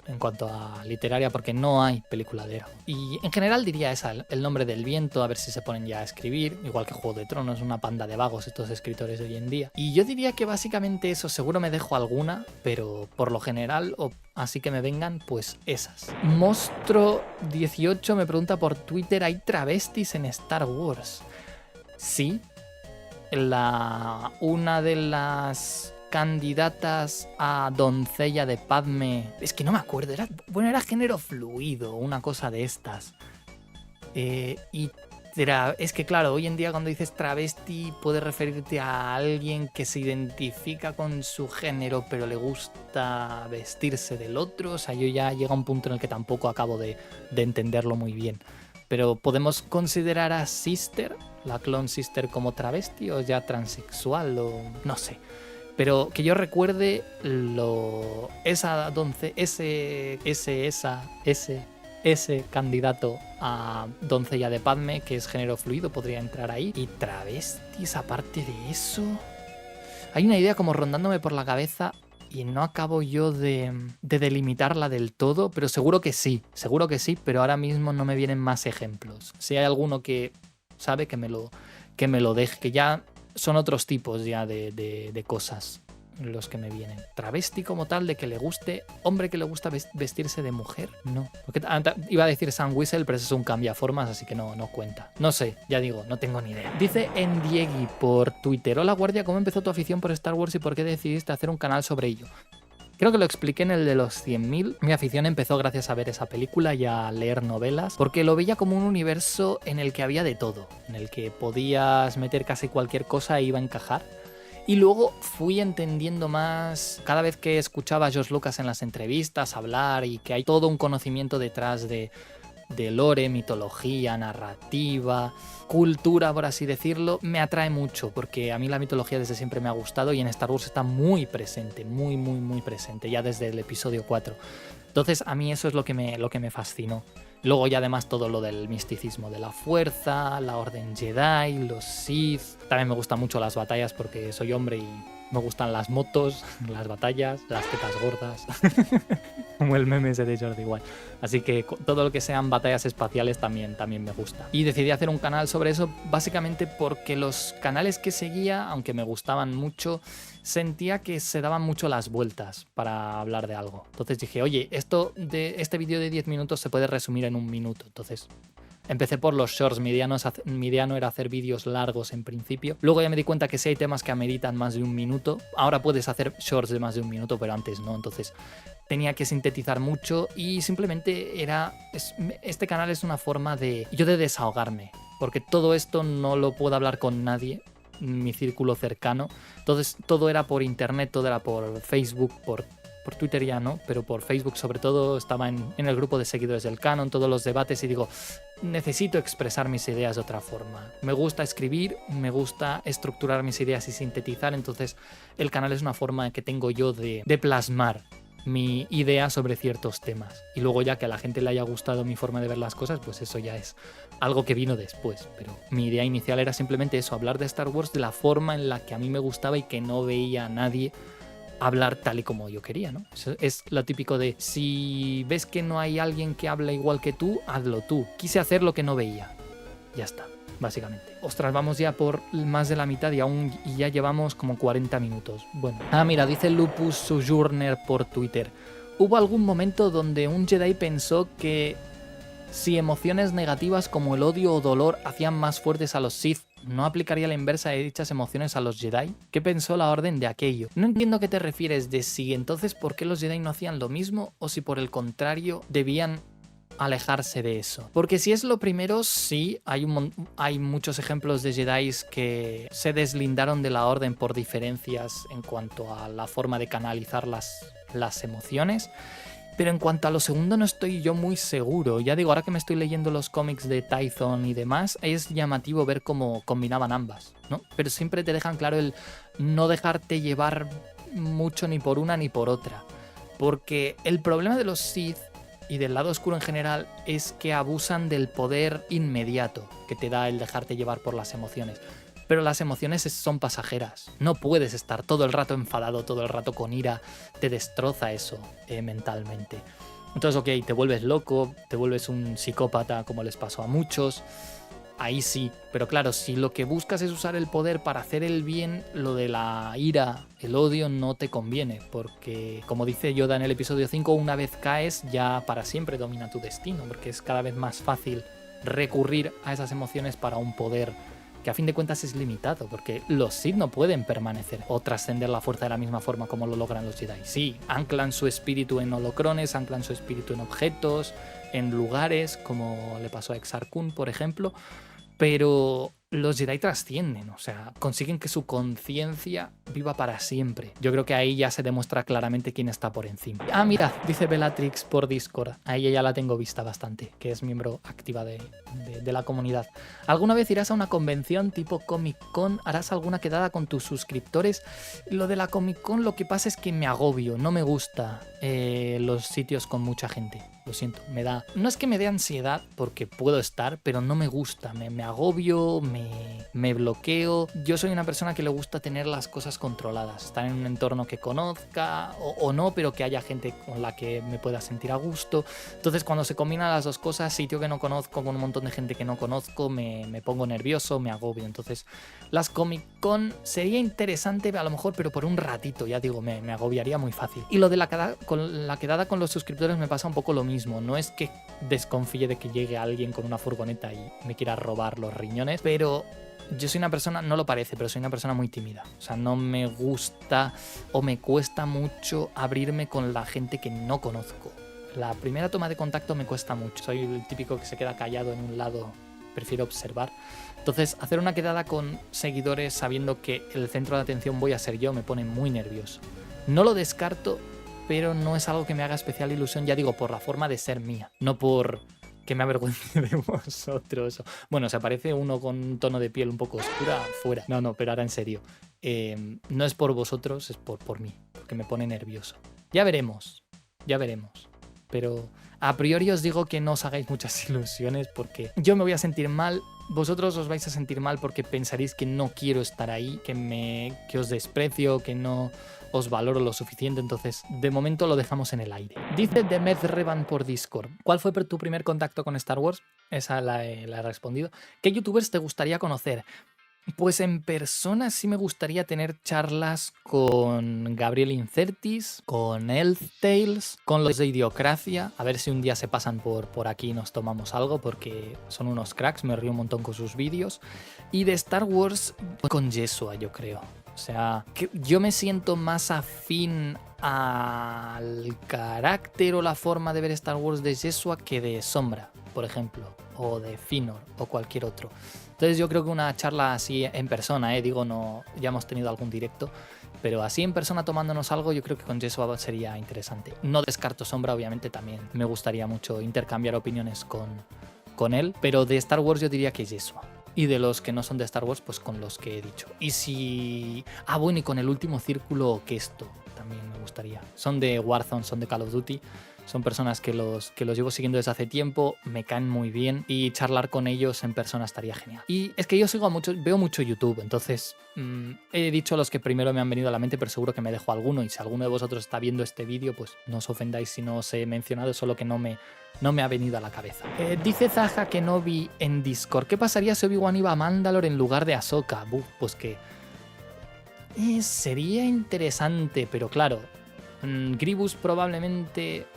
[SPEAKER 1] en cuanto a literaria, porque no hay película de Eragon. Y en general diría esa, El Nombre del Viento, a ver si se ponen ya a escribir, igual que Juego de Tronos, una panda de vagos estos escritores de hoy en día. Y yo diría que básicamente eso, seguro me dejo alguna, pero por lo general, así que me vengan, pues esas. Monstro18 me pregunta por Twitter, ¿hay travestis en Star Wars? Sí. Una de las candidatas a doncella de Padme, es que no me acuerdo, era género fluido, una cosa de estas. Es que claro, hoy en día cuando dices travesti puedes referirte a alguien que se identifica con su género pero le gusta vestirse del otro. O sea, yo ya llega a un punto en el que tampoco acabo de entenderlo muy bien. Pero ¿podemos considerar a Sister, la Clone Sister, como travesti o ya transexual o no sé? Pero que yo recuerde ese candidato a doncella de Padme, que es género fluido, podría entrar ahí. Y travestis, aparte de eso, hay una idea como rondándome por la cabeza y no acabo yo de delimitarla del todo, pero seguro que sí, pero ahora mismo no me vienen más ejemplos. Si hay alguno que sabe, que me lo deje, que ya son otros tipos ya de cosas los que me vienen. Travesti como tal, de que le guste, hombre que le gusta vestirse de mujer, no. Porque iba a decir Sam Whistle, pero eso es un cambiaformas, así que no cuenta. No sé, ya digo, no tengo ni idea. Dice Endiegui por Twitter, hola guardia, ¿cómo empezó tu afición por Star Wars y por qué decidiste hacer un canal sobre ello? Creo que lo expliqué en el de los 100.000. Mi afición empezó gracias a ver esa película y a leer novelas, porque lo veía como un universo en el que había de todo, en el que podías meter casi cualquier cosa e iba a encajar. Y luego fui entendiendo más, cada vez que escuchaba a George Lucas en las entrevistas hablar y que hay todo un conocimiento detrás de lore, mitología, narrativa, cultura, por así decirlo, me atrae mucho, porque a mí la mitología desde siempre me ha gustado y en Star Wars está muy presente, muy presente, ya desde el episodio 4. Entonces a mí eso es lo que me fascinó. Luego ya además todo lo del misticismo de la fuerza, la Orden Jedi, los Sith. También me gustan mucho las batallas porque soy hombre y me gustan las motos, las batallas, las tetas gordas. Como el meme ese de Jordi Wild. Así que todo lo que sean batallas espaciales también me gusta. Y decidí hacer un canal sobre eso básicamente porque los canales que seguía, aunque me gustaban mucho, sentía que se daban mucho las vueltas para hablar de algo. Entonces dije, oye, este vídeo de 10 minutos se puede resumir en un minuto. Entonces empecé por los shorts, mi idea no era hacer vídeos largos en principio. Luego ya me di cuenta que sí hay temas que ameritan más de un minuto. Ahora puedes hacer shorts de más de un minuto, pero antes no. Entonces tenía que sintetizar mucho y simplemente este canal es una forma de desahogarme. Porque todo esto no lo puedo hablar con nadie, mi círculo cercano. Entonces todo era por internet, todo era por Facebook, por Twitter ya no, pero por Facebook sobre todo. Estaba en el grupo de seguidores del canon, todos los debates, y digo, necesito expresar mis ideas de otra forma. Me gusta escribir, me gusta estructurar mis ideas y sintetizar, entonces el canal es una forma que tengo yo de plasmar mi idea sobre ciertos temas. Y luego ya que a la gente le haya gustado mi forma de ver las cosas, pues eso ya es algo que vino después. Pero mi idea inicial era simplemente eso, hablar de Star Wars de la forma en la que a mí me gustaba y que no veía a nadie hablar tal y como yo quería, ¿no? Es lo típico de, si ves que no hay alguien que habla igual que tú, hazlo tú. Quise hacer lo que no veía. Ya está, básicamente. Ostras, vamos ya por más de la mitad y ya llevamos como 40 minutos. Bueno. Mira, dice Lupus Sojourner por Twitter. ¿Hubo algún momento donde un Jedi pensó que Si emociones negativas como el odio o dolor hacían más fuertes a los Sith, ¿no aplicaría la inversa de dichas emociones a los Jedi? ¿Qué pensó la Orden de aquello? No entiendo a qué te refieres de si entonces por qué los Jedi no hacían lo mismo o si por el contrario debían alejarse de eso. Porque si es lo primero, sí, hay muchos ejemplos de Jedi que se deslindaron de la Orden por diferencias en cuanto a la forma de canalizar las emociones. Pero en cuanto a lo segundo no estoy yo muy seguro. Ya digo, ahora que me estoy leyendo los cómics de Tython y demás, es llamativo ver cómo combinaban ambas, ¿no? Pero siempre te dejan claro el no dejarte llevar mucho ni por una ni por otra. Porque el problema de los Sith y del lado oscuro en general es que abusan del poder inmediato que te da el dejarte llevar por las emociones. Pero las emociones son pasajeras. No puedes estar todo el rato enfadado, todo el rato con ira. Te destroza eso mentalmente. Entonces, ok, te vuelves loco, te vuelves un psicópata como les pasó a muchos. Ahí sí. Pero claro, si lo que buscas es usar el poder para hacer el bien, lo de la ira, el odio no te conviene. Porque, como dice Yoda en el episodio 5, una vez caes ya para siempre domina tu destino. Porque es cada vez más fácil recurrir a esas emociones para un poder que a fin de cuentas es limitado, porque los Sith no pueden permanecer o trascender la fuerza de la misma forma como lo logran los Jedi. Sí, anclan su espíritu en holocrones, anclan su espíritu en objetos, en lugares, como le pasó a Exar Kun, por ejemplo, pero los Jedi trascienden, o sea, consiguen que su conciencia viva para siempre. Yo creo que ahí ya se demuestra claramente quién está por encima. Ah, mira, dice Bellatrix por Discord. A ella ya la tengo vista bastante, que es miembro activa de la comunidad. ¿Alguna vez irás a una convención tipo Comic Con? ¿Harás alguna quedada con tus suscriptores? Lo de la Comic Con lo que pasa es que me agobio, no me gusta los sitios con mucha gente. Lo siento, me da... No es que me dé ansiedad, porque puedo estar, pero no me gusta. Me agobio, me bloqueo. Yo soy una persona que le gusta tener las cosas controladas. Estar en un entorno que conozca, o no, pero que haya gente con la que me pueda sentir a gusto. Entonces, cuando se combinan las dos cosas, sitio que no conozco con un montón de gente que no conozco, me pongo nervioso, me agobio. Entonces, las Comic Con sería interesante a lo mejor, pero por un ratito, ya digo, me agobiaría muy fácil. Y lo de la quedada con los suscriptores me pasa un poco lo mismo. No es que desconfíe de que llegue alguien con una furgoneta y me quiera robar los riñones, pero yo soy una persona, no lo parece, pero soy una persona muy tímida. O sea, no me gusta o me cuesta mucho abrirme con la gente que no conozco. La primera toma de contacto me cuesta mucho. Soy el típico que se queda callado en un lado, prefiero observar. Entonces, hacer una quedada con seguidores sabiendo que el centro de atención voy a ser yo me pone muy nervioso. No lo descarto, pero no es algo que me haga especial ilusión, ya digo, por la forma de ser mía, no por que me avergüence de vosotros. Bueno, se aparece uno con un tono de piel un poco oscura, fuera. No, pero ahora en serio. No es por vosotros, es por mí, porque me pone nervioso. Ya veremos. Pero a priori os digo que no os hagáis muchas ilusiones porque yo me voy a sentir mal, vosotros os vais a sentir mal porque pensaréis que no quiero estar ahí, que os desprecio, que no os valoro lo suficiente, entonces de momento lo dejamos en el aire. Dice Demet Revan por Discord, ¿cuál fue tu primer contacto con Star Wars? Esa la he respondido. ¿Qué youtubers te gustaría conocer? Pues en persona sí me gustaría tener charlas con Gabriel Incertis, con Elf Tales, con los de Idiocracia, a ver si un día se pasan por aquí y nos tomamos algo, porque son unos cracks, me río un montón con sus vídeos. Y de Star Wars con Yeshua, yo creo. O sea, que yo me siento más afín al carácter o la forma de ver Star Wars de Yeshua que de Sombra, por ejemplo, o de Finor o cualquier otro. Entonces yo creo que una charla así en persona, digo, no, ya hemos tenido algún directo, pero así en persona tomándonos algo, yo creo que con Yeshua sería interesante. No descarto Sombra, obviamente también me gustaría mucho intercambiar opiniones con él, pero de Star Wars yo diría que Yeshua. Y de los que no son de Star Wars, pues con los que he dicho. Y si... Ah, bueno, y con el último círculo, que esto también me gustaría. Son de Warzone, son de Call of Duty. Son personas que los llevo siguiendo desde hace tiempo, me caen muy bien y charlar con ellos en persona estaría genial. Y es que yo veo mucho YouTube, entonces he dicho los que primero me han venido a la mente, pero seguro que me dejo alguno y si alguno de vosotros está viendo este vídeo, pues no os ofendáis si no os he mencionado, solo que no me ha venido a la cabeza. Dice Zaha Kenobi en Discord, ¿qué pasaría si Obi-Wan iba a Mandalore en lugar de Ahsoka? Pues que sería interesante, pero claro, Grievous probablemente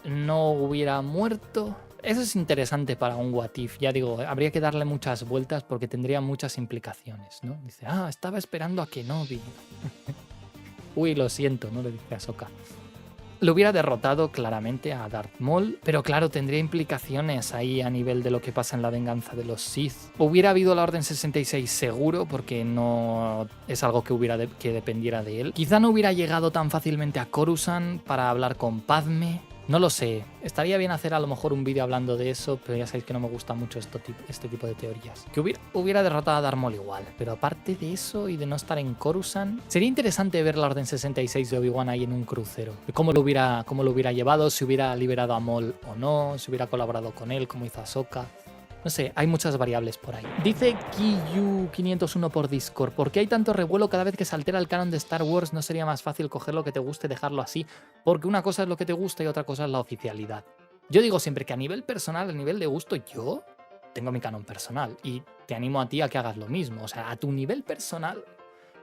[SPEAKER 1] no hubiera muerto Eso es interesante para un what if. Ya digo, habría que darle muchas vueltas porque tendría muchas implicaciones, ¿no? Dice, estaba esperando a Kenobi. Uy, lo siento, ¿no? Le dice a Ahsoka. Lo hubiera derrotado claramente a Darth Maul, pero claro, tendría implicaciones ahí a nivel de lo que pasa en la venganza de los Sith. Hubiera habido la Orden 66 seguro, porque no es algo que dependiera de él. Quizá no hubiera llegado tan fácilmente a Coruscant para hablar con Padme. No lo sé, estaría bien hacer a lo mejor un vídeo hablando de eso, pero ya sabéis que no me gusta mucho este tipo de teorías. Que hubiera derrotado a Darth Maul igual, pero aparte de eso y de no estar en Coruscant, sería interesante ver la Orden 66 de Obi-Wan ahí en un crucero. Cómo lo hubiera llevado, si hubiera liberado a Maul o no, si hubiera colaborado con él, como hizo Ahsoka. No sé, hay muchas variables por ahí. Dice Kiyu501 por Discord, ¿por qué hay tanto revuelo cada vez que se altera el canon de Star Wars? ¿No sería más fácil coger lo que te guste y dejarlo así? Porque una cosa es lo que te gusta y otra cosa es la oficialidad. Yo digo siempre que a nivel personal, a nivel de gusto, yo tengo mi canon personal y te animo a ti a que hagas lo mismo. O sea, a tu nivel personal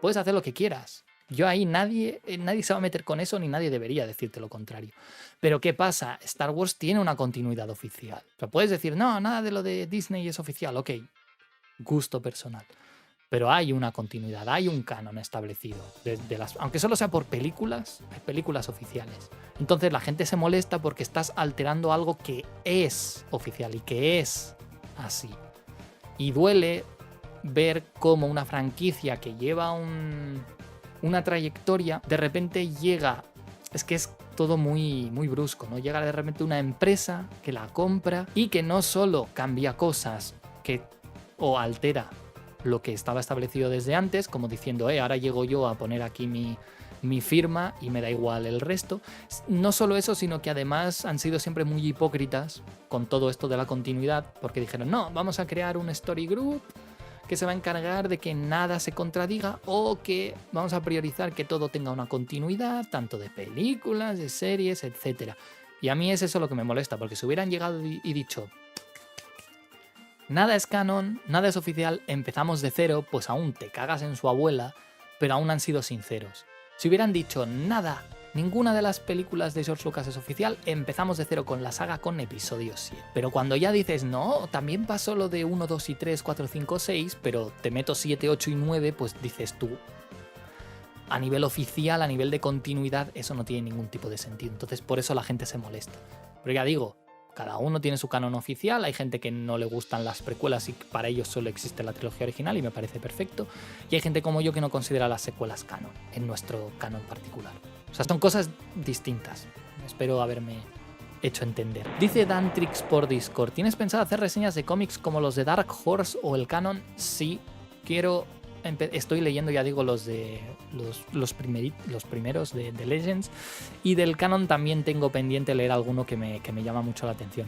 [SPEAKER 1] puedes hacer lo que quieras. Yo ahí nadie se va a meter con eso ni nadie debería decirte lo contrario. Pero ¿qué pasa? Star Wars tiene una continuidad oficial. O sea, puedes decir, no, nada de lo de Disney es oficial. Ok, gusto personal. Pero hay una continuidad, hay un canon establecido. Aunque solo sea por películas, hay películas oficiales. Entonces la gente se molesta porque estás alterando algo que es oficial y que es así. Y duele ver cómo una franquicia que lleva una trayectoria, de repente llega, es que es todo muy, muy brusco, ¿no? Llega de repente una empresa que la compra y que no solo cambia cosas o altera lo que estaba establecido desde antes, como diciendo, ahora llego yo a poner aquí mi firma y me da igual el resto. No solo eso, sino que además han sido siempre muy hipócritas con todo esto de la continuidad, porque dijeron, no, vamos a crear un story group que se va a encargar de que nada se contradiga o que vamos a priorizar que todo tenga una continuidad, tanto de películas, de series, etc. Y a mí es eso lo que me molesta, porque si hubieran llegado y dicho, nada es canon, nada es oficial, empezamos de cero, pues aún te cagas en su abuela, pero aún han sido sinceros. Si hubieran dicho nada, ninguna de las películas de George Lucas es oficial, empezamos de cero con la saga con episodio 7. Pero cuando ya dices, no, también pasó lo de 1, 2 y 3, 4, 5, 6, pero te meto 7, 8 y 9, pues dices tú, a nivel oficial, a nivel de continuidad, eso no tiene ningún tipo de sentido. Entonces por eso la gente se molesta. Pero ya digo, cada uno tiene su canon oficial, hay gente que no le gustan las precuelas y para ellos solo existe la trilogía original y me parece perfecto, y hay gente como yo que no considera las secuelas canon, en nuestro canon particular. O sea, son cosas distintas. Espero haberme hecho entender. Dice Dantrix por Discord, ¿tienes pensado hacer reseñas de cómics como los de Dark Horse o el canon? Sí, estoy leyendo, ya digo, los primeros de Legends, y del canon también tengo pendiente leer alguno que me llama mucho la atención.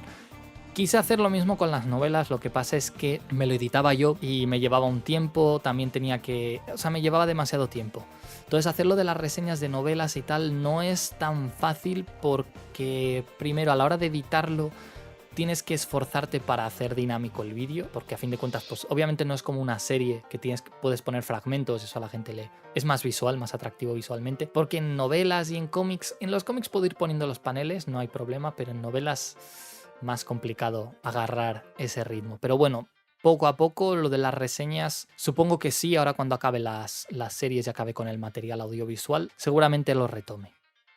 [SPEAKER 1] Quise hacer lo mismo con las novelas, lo que pasa es que me lo editaba yo y me llevaba un tiempo, también me llevaba demasiado tiempo. Entonces hacerlo de las reseñas de novelas y tal no es tan fácil porque primero a la hora de editarlo tienes que esforzarte para hacer dinámico el vídeo, porque a fin de cuentas, pues obviamente no es como una serie que puedes poner fragmentos, eso a la gente lee. Es más visual, más atractivo visualmente, porque en novelas y en los cómics puedo ir poniendo los paneles, no hay problema, pero en novelas más complicado agarrar ese ritmo. Pero bueno, poco a poco lo de las reseñas, supongo que sí, ahora cuando acabe las series y acabe con el material audiovisual, seguramente lo retome.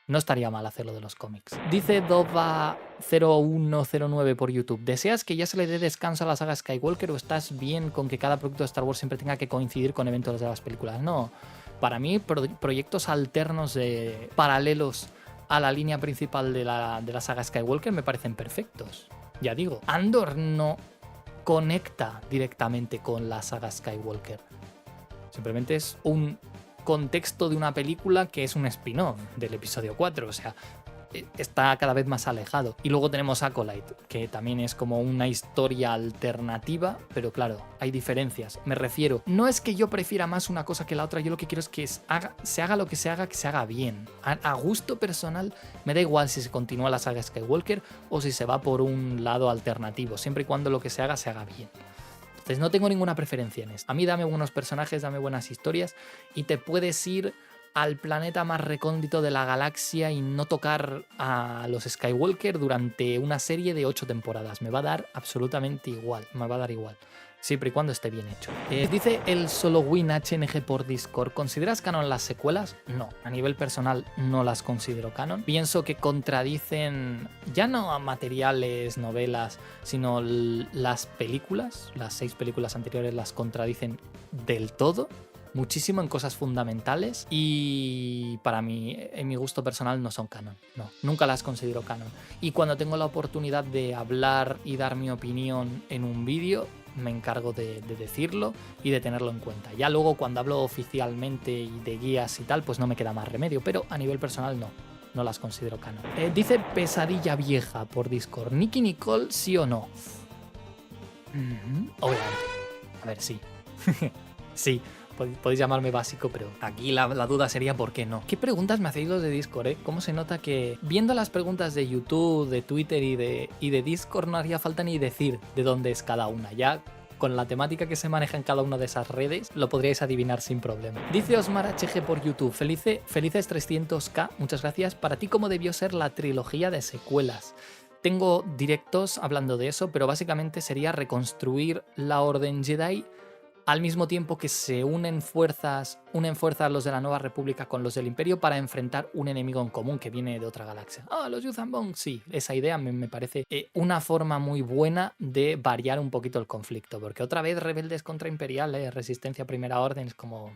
[SPEAKER 1] No estaría mal hacerlo de los cómics. Dice Dova0109 por YouTube, ¿deseas que ya se le dé descanso a la saga Skywalker o estás bien con que cada producto de Star Wars siempre tenga que coincidir con eventos de las películas? No, para mí proyectos alternos paralelos a la línea principal de la saga Skywalker me parecen perfectos. Ya digo, Andor no conecta directamente con la saga Skywalker. Simplemente es un contexto de una película que es un spin-off del episodio 4, o sea, está cada vez más alejado. Y luego tenemos Acolyte, que también es como una historia alternativa, pero claro, hay diferencias. Me refiero, no es que yo prefiera más una cosa que la otra, yo lo que quiero es que se haga lo que se haga bien. A gusto personal, me da igual si se continúa la saga Skywalker o si se va por un lado alternativo, siempre y cuando lo que se haga bien. Entonces no tengo ninguna preferencia en esto. A mí dame buenos personajes, dame buenas historias y te puedes ir al planeta más recóndito de la galaxia y no tocar a los Skywalker durante una serie de 8 temporadas. Me va a dar absolutamente igual, me va a dar igual. Siempre y cuando esté bien hecho. Dice el SoloWin HNG por Discord, ¿consideras canon las secuelas? No, a nivel personal no las considero canon. Pienso que contradicen ya no a materiales, novelas, sino las películas. Las 6 películas anteriores las contradicen del todo. Muchísimo en cosas fundamentales y para mí, en mi gusto personal, no son canon. No, nunca las considero canon. Y cuando tengo la oportunidad de hablar y dar mi opinión en un vídeo, me encargo de decirlo y de tenerlo en cuenta. Ya luego cuando hablo oficialmente y de guías y tal, pues no me queda más remedio, pero a nivel personal no las considero canon. Dice Pesadilla Vieja por Discord, ¿Nicky Nicole sí o no? Obviamente. A ver, sí. Sí. Podéis llamarme básico, pero aquí la duda sería ¿por qué no? ¿Qué preguntas me hacéis los de Discord, eh? ¿Cómo se nota que viendo las preguntas de YouTube, de Twitter y de Discord no haría falta ni decir de dónde es cada una? Ya con la temática que se maneja en cada una de esas redes lo podríais adivinar sin problema. Dice Osmar HG por YouTube, felices 300k, muchas gracias. Para ti, ¿cómo debió ser la trilogía de secuelas? Tengo directos hablando de eso, pero básicamente sería reconstruir la Orden Jedi al mismo tiempo que se unen fuerzas los de la Nueva República con los del Imperio para enfrentar un enemigo en común que viene de otra galaxia. Los Yuuzhan Vong, sí, esa idea me parece una forma muy buena de variar un poquito el conflicto, porque otra vez rebeldes contra imperiales, resistencia a Primera Orden, es como...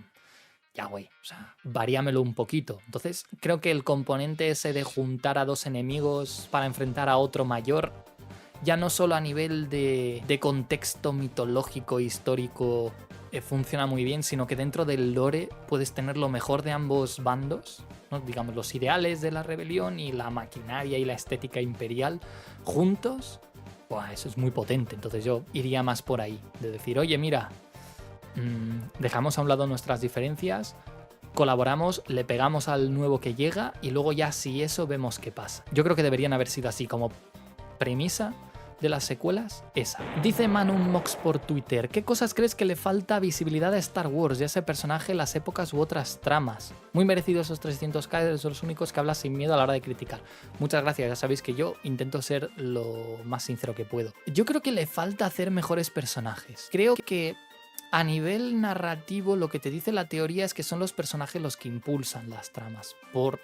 [SPEAKER 1] Ya, güey, o sea, varíamelo un poquito. Entonces, creo que el componente ese de juntar a 2 enemigos para enfrentar a otro mayor, ya no solo a nivel de contexto mitológico, histórico, funciona muy bien, sino que dentro del lore puedes tener lo mejor de ambos bandos, ¿no? Digamos, los ideales de la rebelión y la maquinaria y la estética imperial juntos. Buah, eso es muy potente. Entonces yo iría más por ahí, de decir, oye, mira, dejamos a un lado nuestras diferencias, colaboramos, le pegamos al nuevo que llega y luego ya si eso vemos qué pasa. Yo creo que deberían haber sido así como premisa de las secuelas, esa. Dice Manun Mox por Twitter, ¿qué cosas crees que le falta visibilidad a Star Wars, ya ese personaje, las épocas u otras tramas? Muy merecidos esos 300k, eres los únicos que hablas sin miedo a la hora de criticar. Muchas gracias, ya sabéis que yo intento ser lo más sincero que puedo. Yo creo que le falta hacer mejores personajes. Creo que a nivel narrativo lo que te dice la teoría es que son los personajes los que impulsan las tramas. Por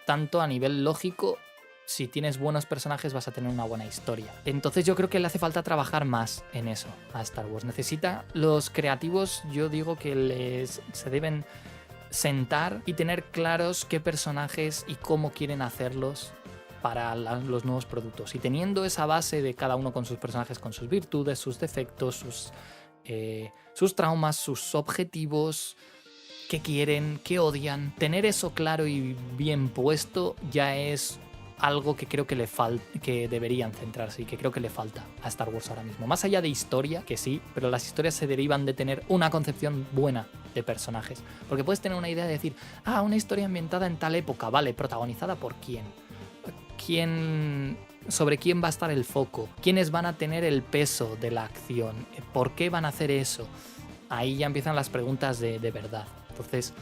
[SPEAKER 1] tanto, a nivel lógico, si tienes buenos personajes vas a tener una buena historia. Entonces yo creo que le hace falta trabajar más en eso a Star Wars. Necesita los creativos, yo digo que se deben sentar y tener claros qué personajes y cómo quieren hacerlos para los nuevos productos. Y teniendo esa base de cada uno con sus personajes, con sus virtudes, sus defectos, sus traumas, sus objetivos, qué quieren, qué odian, tener eso claro y bien puesto ya es algo que creo que que deberían centrarse y que creo que le falta a Star Wars ahora mismo. Más allá de historia, que sí, pero las historias se derivan de tener una concepción buena de personajes. Porque puedes tener una idea de decir, una historia ambientada en tal época, vale, protagonizada por quién. Sobre quién va a estar el foco, quiénes van a tener el peso de la acción, por qué van a hacer eso. Ahí ya empiezan las preguntas de verdad. Entonces,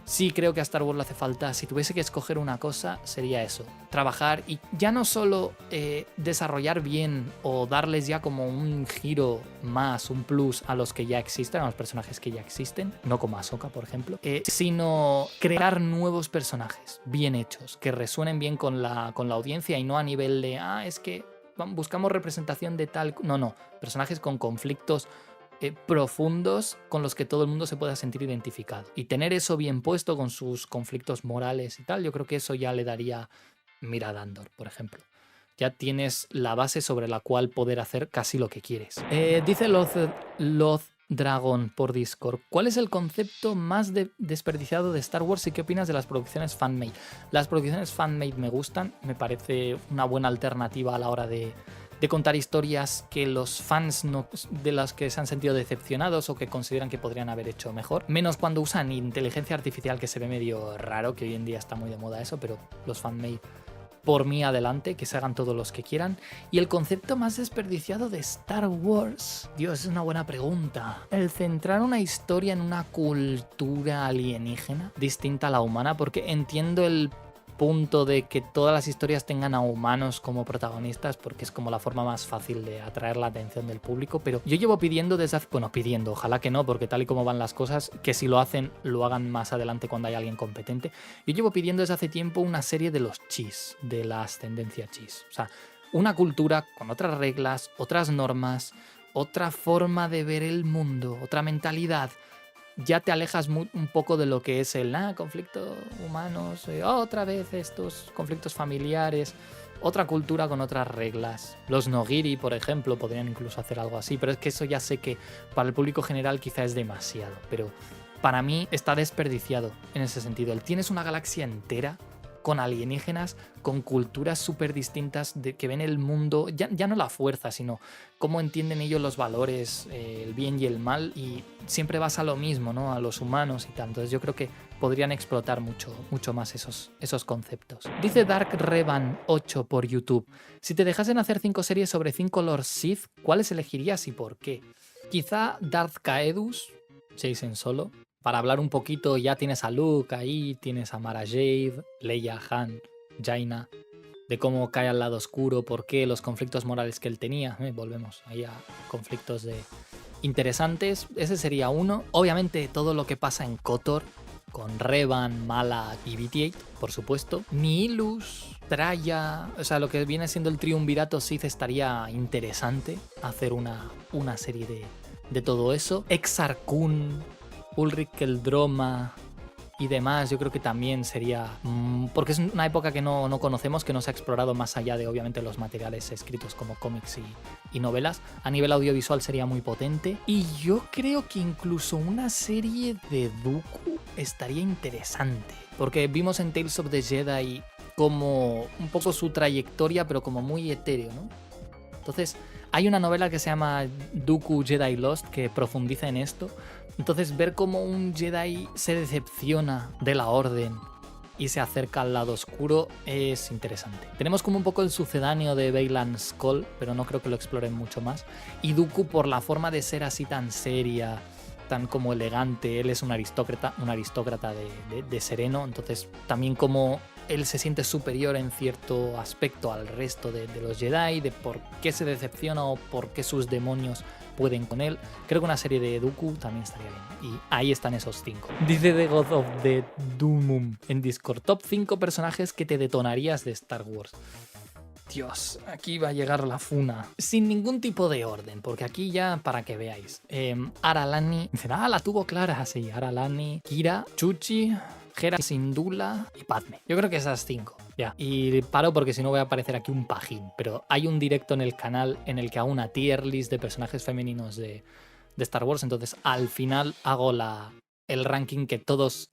[SPEAKER 1] sí creo que a Star Wars le hace falta, si tuviese que escoger una cosa, sería eso. Trabajar y ya no solo desarrollar bien o darles ya como un giro más, un plus a los que ya existen, a los personajes que ya existen, no como Ahsoka, por ejemplo, sino crear nuevos personajes bien hechos, que resuenen bien con la audiencia y no a nivel de, es que buscamos representación de tal... No, personajes con conflictos profundos con los que todo el mundo se pueda sentir identificado. Y tener eso bien puesto con sus conflictos morales y tal, yo creo que eso ya le daría mirada a Andor, por ejemplo. Ya tienes la base sobre la cual poder hacer casi lo que quieres. Dice Loth Dragon por Discord, ¿cuál es el concepto más desperdiciado de Star Wars y qué opinas de las producciones fan-made? Las producciones fan-made me gustan, me parece una buena alternativa a la hora de contar historias que los fans de los que se han sentido decepcionados o que consideran que podrían haber hecho mejor. Menos cuando usan inteligencia artificial, que se ve medio raro, que hoy en día está muy de moda eso, pero los fan-made por mí adelante, que se hagan todos los que quieran. Y el concepto más desperdiciado de Star Wars, Dios, es una buena pregunta. El centrar una historia en una cultura alienígena distinta a la humana, porque entiendo el punto de que todas las historias tengan a humanos como protagonistas, porque es como la forma más fácil de atraer la atención del público, pero yo llevo pidiendo desde hace... Bueno, pidiendo, ojalá que no, porque tal y como van las cosas, que si lo hacen, lo hagan más adelante cuando haya alguien competente. Yo llevo pidiendo desde hace tiempo una serie de los chis, de la ascendencia chis. O sea, una cultura con otras reglas, otras normas, otra forma de ver el mundo, otra mentalidad. Ya te alejas un poco de lo que es el conflicto humanos, otra vez estos conflictos familiares, otra cultura con otras reglas. Los Nogiri, por ejemplo, podrían incluso hacer algo así, pero es que eso ya sé que para el público general quizá es demasiado, pero para mí está desperdiciado en ese sentido. Tienes una galaxia entera con alienígenas, con culturas súper distintas que ven el mundo, ya no la fuerza, sino cómo entienden ellos los valores, el bien y el mal, y siempre vas a lo mismo, ¿no? A los humanos y tal. Entonces yo creo que podrían explotar mucho más esos conceptos. Dice Dark Revan 8 por YouTube: si te dejasen hacer 5 series sobre 5 Lord Sith, ¿cuáles elegirías y por qué? Quizá Darth Caedus, Jacen Solo. Para hablar un poquito, ya tienes a Luke ahí, tienes a Mara Jade, Leia, Han, Jaina, de cómo cae al lado oscuro, por qué, los conflictos morales que él tenía. Volvemos ahí a conflictos interesantes. Ese sería uno. Obviamente todo lo que pasa en KOTOR, con Revan, Mala y BT-8, por supuesto. Nihilus, Traya, o sea, lo que viene siendo el triunvirato Sith estaría interesante hacer una serie de todo eso. Exar Kun, Ulrich Qel-Droma y demás, yo creo que también sería... porque es una época que no conocemos, que no se ha explorado más allá de, obviamente, los materiales escritos como cómics y novelas. A nivel audiovisual sería muy potente. Y yo creo que incluso una serie de Dooku estaría interesante. Porque vimos en Tales of the Jedi como un poco su trayectoria, pero como muy etéreo, ¿no? Entonces, hay una novela que se llama Dooku Jedi Lost que profundiza en esto. Entonces, ver cómo un Jedi se decepciona de la Orden y se acerca al lado oscuro es interesante. Tenemos como un poco el sucedáneo de Baylan Skoll, pero no creo que lo exploren mucho más. Y Dooku, por la forma de ser así tan seria, tan como elegante, él es un aristócrata de sereno, entonces también como él se siente superior en cierto aspecto al resto de los Jedi, de por qué se decepciona o por qué sus demonios pueden con él. Creo que una serie de Dooku también estaría bien. Y ahí están esos 5. Dice The God of the Doomum en Discord: top 5 personajes que te detonarías de Star Wars. Dios, aquí va a llegar la funa. Sin ningún tipo de orden, porque aquí ya, para que veáis. Aralani, la tuvo clara, sí. Aralani, Kira, Chuchi, Hera Syndulla y Padme. Yo creo que esas 5. Ya. Y paro porque si no voy a aparecer aquí un pajín. Pero hay un directo en el canal en el que hago una tier list de personajes femeninos de Star Wars. Entonces al final hago el ranking que todos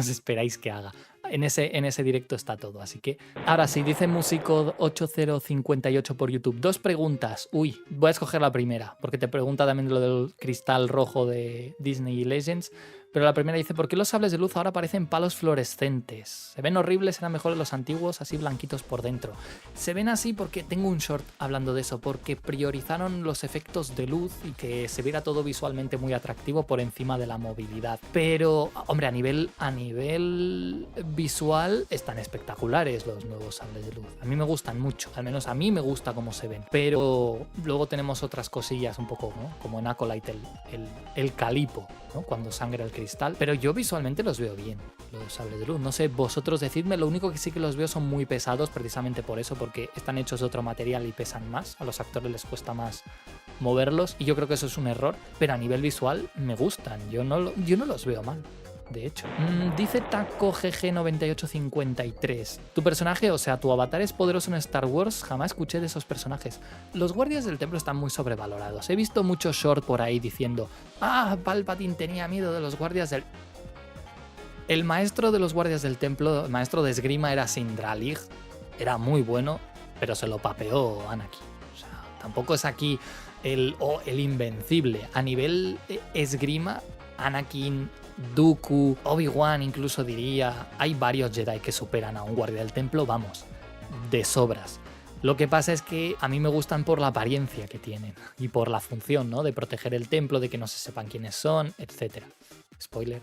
[SPEAKER 1] esperáis que haga. En ese directo está todo, así que... Ahora sí, dice Musico8058 por YouTube. 2 preguntas. Uy, voy a escoger la primera, porque te pregunta también lo del cristal rojo de Disney Legends. Pero la primera dice: ¿por qué los sables de luz ahora parecen palos fluorescentes? Se ven horribles, eran mejores los antiguos, así blanquitos por dentro. Se ven así porque tengo un short hablando de eso, porque priorizaron los efectos de luz y que se viera todo visualmente muy atractivo por encima de la movilidad. Pero, hombre, a nivel visual están espectaculares los nuevos sables de luz. A mí me gustan mucho, al menos a mí me gusta cómo se ven. Pero luego tenemos otras cosillas un poco, ¿no? Como en Acolyte el calipo, ¿no? Cuando sangra el cristal, pero yo visualmente los veo bien, los sables de luz. No sé, vosotros decidme. Lo único que sí que los veo son muy pesados, precisamente por eso, porque están hechos de otro material y pesan más. A los actores les cuesta más moverlos y yo creo que eso es un error, pero a nivel visual me gustan. Yo no los veo mal, de hecho. Dice Taco GG9853: tu personaje, o sea, tu avatar es poderoso en Star Wars. Jamás escuché de esos personajes. Los guardias del templo están muy sobrevalorados. He visto muchos short por ahí diciendo: Palpatine tenía miedo de los guardias del... El maestro de los guardias del templo, el maestro de esgrima, era Sindralig. Era muy bueno, pero se lo papeó Anakin. O sea, tampoco es aquí el invencible. A nivel esgrima, Anakin, Dooku, Obi-Wan incluso diría. Hay varios Jedi que superan a un guardia del templo, vamos, de sobras. Lo que pasa es que a mí me gustan por la apariencia que tienen y por la función, ¿no? De proteger el templo, de que no se sepan quiénes son, etc. Spoiler.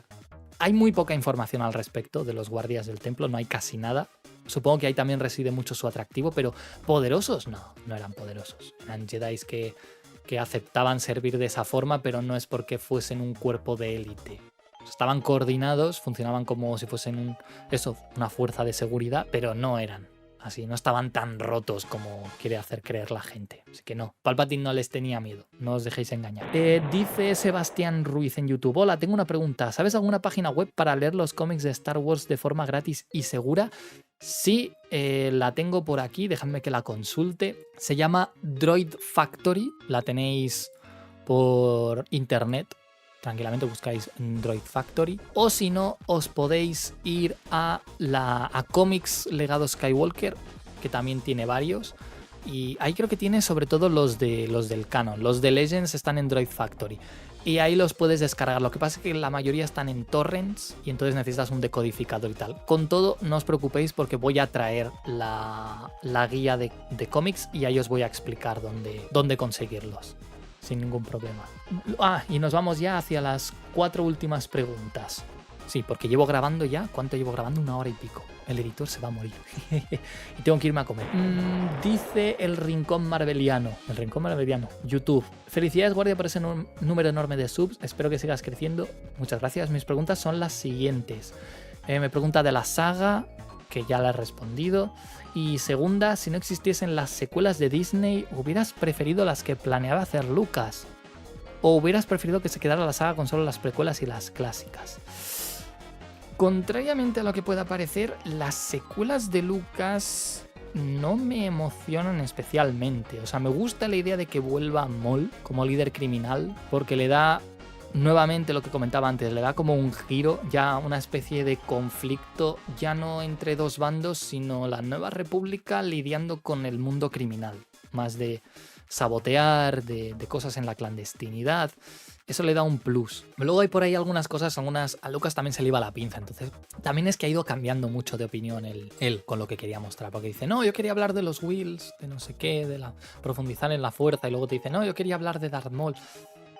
[SPEAKER 1] Hay muy poca información al respecto de los guardias del templo, no hay casi nada. Supongo que ahí también reside mucho su atractivo, pero ¿poderosos? No, no eran poderosos. Eran Jedis que aceptaban servir de esa forma, pero no es porque fuesen un cuerpo de élite. Estaban coordinados, funcionaban como si fuesen una fuerza de seguridad, pero no eran así, no estaban tan rotos como quiere hacer creer la gente. Así que no, Palpatine no les tenía miedo, no os dejéis engañar. Dice Sebastián Ruiz en YouTube: hola, tengo una pregunta. ¿Sabes alguna página web para leer los cómics de Star Wars de forma gratis y segura? Sí, la tengo por aquí, dejadme que la consulte. Se llama Droid Factory, la tenéis por internet. Tranquilamente buscáis Droid Factory. O si no, os podéis ir a Comics Legado Skywalker, que también tiene varios. Y ahí creo que tiene sobre todo los del canon. Los de Legends están en Droid Factory. Y ahí los puedes descargar. Lo que pasa es que la mayoría están en torrents y entonces necesitas un decodificador y tal. Con todo, no os preocupéis porque voy a traer la guía de cómics y ahí os voy a explicar dónde conseguirlos. Sin ningún problema. Y nos vamos ya hacia las 4 últimas preguntas. Sí, porque llevo grabando ya. ¿Cuánto llevo grabando? 1 hora y pico. El editor se va a morir. Y tengo que irme a comer. Dice el Rincón Marveliano. El Rincón Marveliano. YouTube. Felicidades, Guardia, por ese número enorme de subs. Espero que sigas creciendo. Muchas gracias. Mis preguntas son las siguientes. Me pregunta de la saga, que ya la he respondido. Y segunda, si no existiesen las secuelas de Disney, ¿hubieras preferido las que planeaba hacer Lucas? ¿O hubieras preferido que se quedara la saga con solo las precuelas y las clásicas? Contrariamente a lo que pueda parecer, las secuelas de Lucas no me emocionan especialmente. O sea, me gusta la idea de que vuelva Maul como líder criminal, porque le da, nuevamente lo que comentaba antes, le da como un giro, ya una especie de conflicto, ya no entre dos bandos, sino la Nueva República lidiando con el mundo criminal. Más de sabotear, de cosas en la clandestinidad. Eso le da un plus. Luego hay por ahí algunas cosas, a Lucas también se le iba la pinza, entonces también es que ha ido cambiando mucho de opinión él con lo que quería mostrar, porque dice, no, yo quería hablar de los Wills, de no sé qué, profundizar en la fuerza, y luego te dice, no, yo quería hablar de Darth Maul.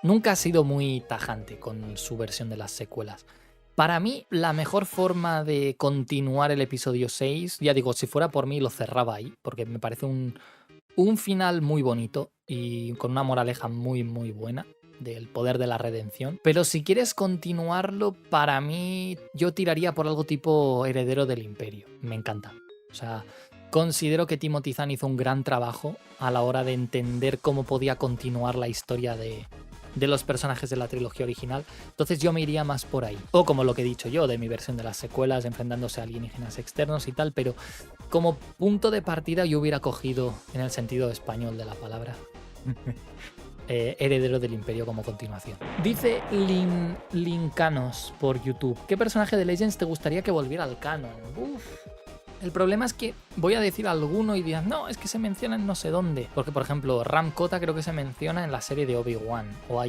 [SPEAKER 1] Nunca ha sido muy tajante con su versión de las secuelas. Para mí, la mejor forma de continuar el episodio 6, ya digo, si fuera por mí lo cerraba ahí, porque me parece un final muy bonito y con una moraleja muy, muy buena del poder de la redención. Pero si quieres continuarlo, para mí yo tiraría por algo tipo Heredero del Imperio. Me encanta. O sea, considero que Timothy Zahn hizo un gran trabajo a la hora de entender cómo podía continuar la historia de los personajes de la trilogía original. Entonces yo me iría más por ahí. O como lo que he dicho yo, de mi versión de las secuelas, enfrentándose a alienígenas externos y tal, pero como punto de partida yo hubiera cogido, en el sentido español de la palabra, Heredero del Imperio como continuación. Dice Lincanos por YouTube: ¿qué personaje de Legends te gustaría que volviera al canon? El problema es que voy a decir alguno y dirán, no, es que se menciona en no sé dónde. Porque, por ejemplo, Ram Kota creo que se menciona en la serie de Obi-Wan. O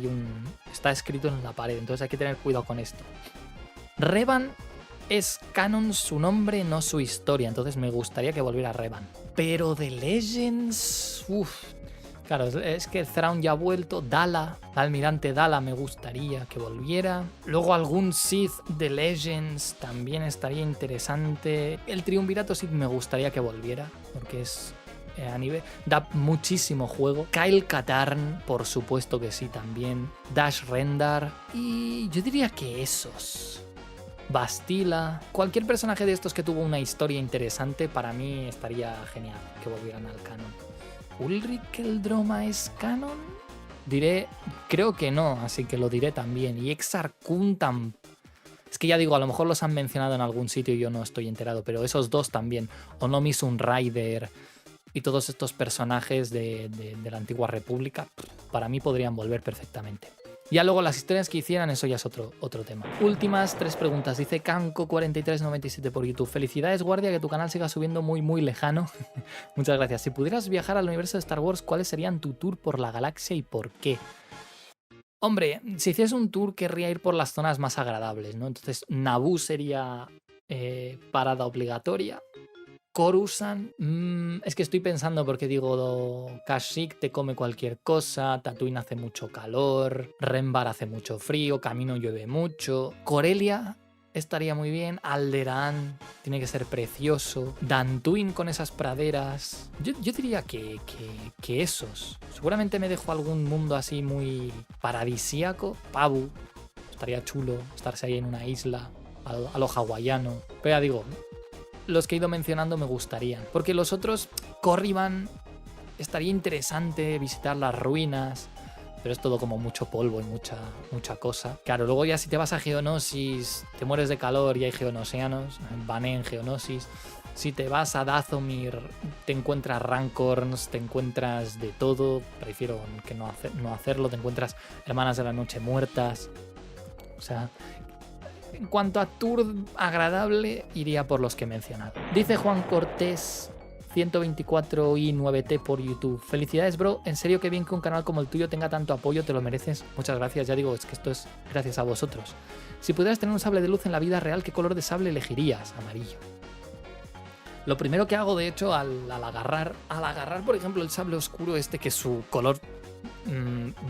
[SPEAKER 1] está escrito en la pared, entonces hay que tener cuidado con esto. Revan es canon su nombre, no su historia. Entonces me gustaría que volviera Revan. Pero de Legends... Claro, es que Thrawn ya ha vuelto. Dala, Almirante Dala me gustaría que volviera. Luego algún Sith de Legends también estaría interesante. El Triunvirato Sith me gustaría que volviera, porque es a nivel... da muchísimo juego. Kyle Katarn, por supuesto que sí también. Dash Rendar. Y yo diría que esos. Bastila. Cualquier personaje de estos que tuvo una historia interesante, para mí estaría genial que volvieran al canon. ¿Ulrich el Droma es canon? Diré, creo que no, así que lo diré también. Y Exar Kun es que ya digo, a lo mejor los han mencionado en algún sitio y yo no estoy enterado, pero esos dos también. Onomi Sunrider y todos estos personajes de la antigua república, para mí podrían volver perfectamente. Ya luego las historias que hicieran, eso ya es otro tema. Últimas 3 preguntas. Dice Kanko4397 por YouTube: felicidades, Guardia, que tu canal siga subiendo muy, muy lejano. Muchas gracias. Si pudieras viajar al universo de Star Wars, ¿cuáles serían tu tour por la galaxia y por qué? Hombre, si hiciese un tour querría ir por las zonas más agradables, ¿no? Entonces, Naboo sería parada obligatoria. Coruscant, es que estoy pensando porque digo, Kashyyyk te come cualquier cosa, Tatooine hace mucho calor, Rembar hace mucho frío, Camino llueve mucho, Corellia estaría muy bien, Alderaan tiene que ser precioso, Dantooine con esas praderas, yo diría que esos. Seguramente me dejo algún mundo así muy paradisíaco, Pabu, estaría chulo estarse ahí en una isla a lo hawaiano, pero ya digo, los que he ido mencionando me gustarían. Porque los otros, Corriban, estaría interesante visitar las ruinas, pero es todo como mucho polvo y mucha cosa. Claro, luego ya si te vas a Geonosis, te mueres de calor y hay geonosianos, Bané en Geonosis. Si te vas a Dathomir, te encuentras Rancorns, te encuentras de todo. Prefiero que no hacerlo. Te encuentras Hermanas de la Noche muertas. O sea, en cuanto a tour agradable, iría por los que he mencionado. Dice Juan Cortés 124 y 9T por YouTube. Felicidades, bro. En serio, qué bien que un canal como el tuyo tenga tanto apoyo, te lo mereces. Muchas gracias. Ya digo, es que esto es gracias a vosotros. Si pudieras tener un sable de luz en la vida real, ¿qué color de sable elegirías? Amarillo. Lo primero que hago, de hecho, al agarrar, por ejemplo, el sable oscuro este, que su color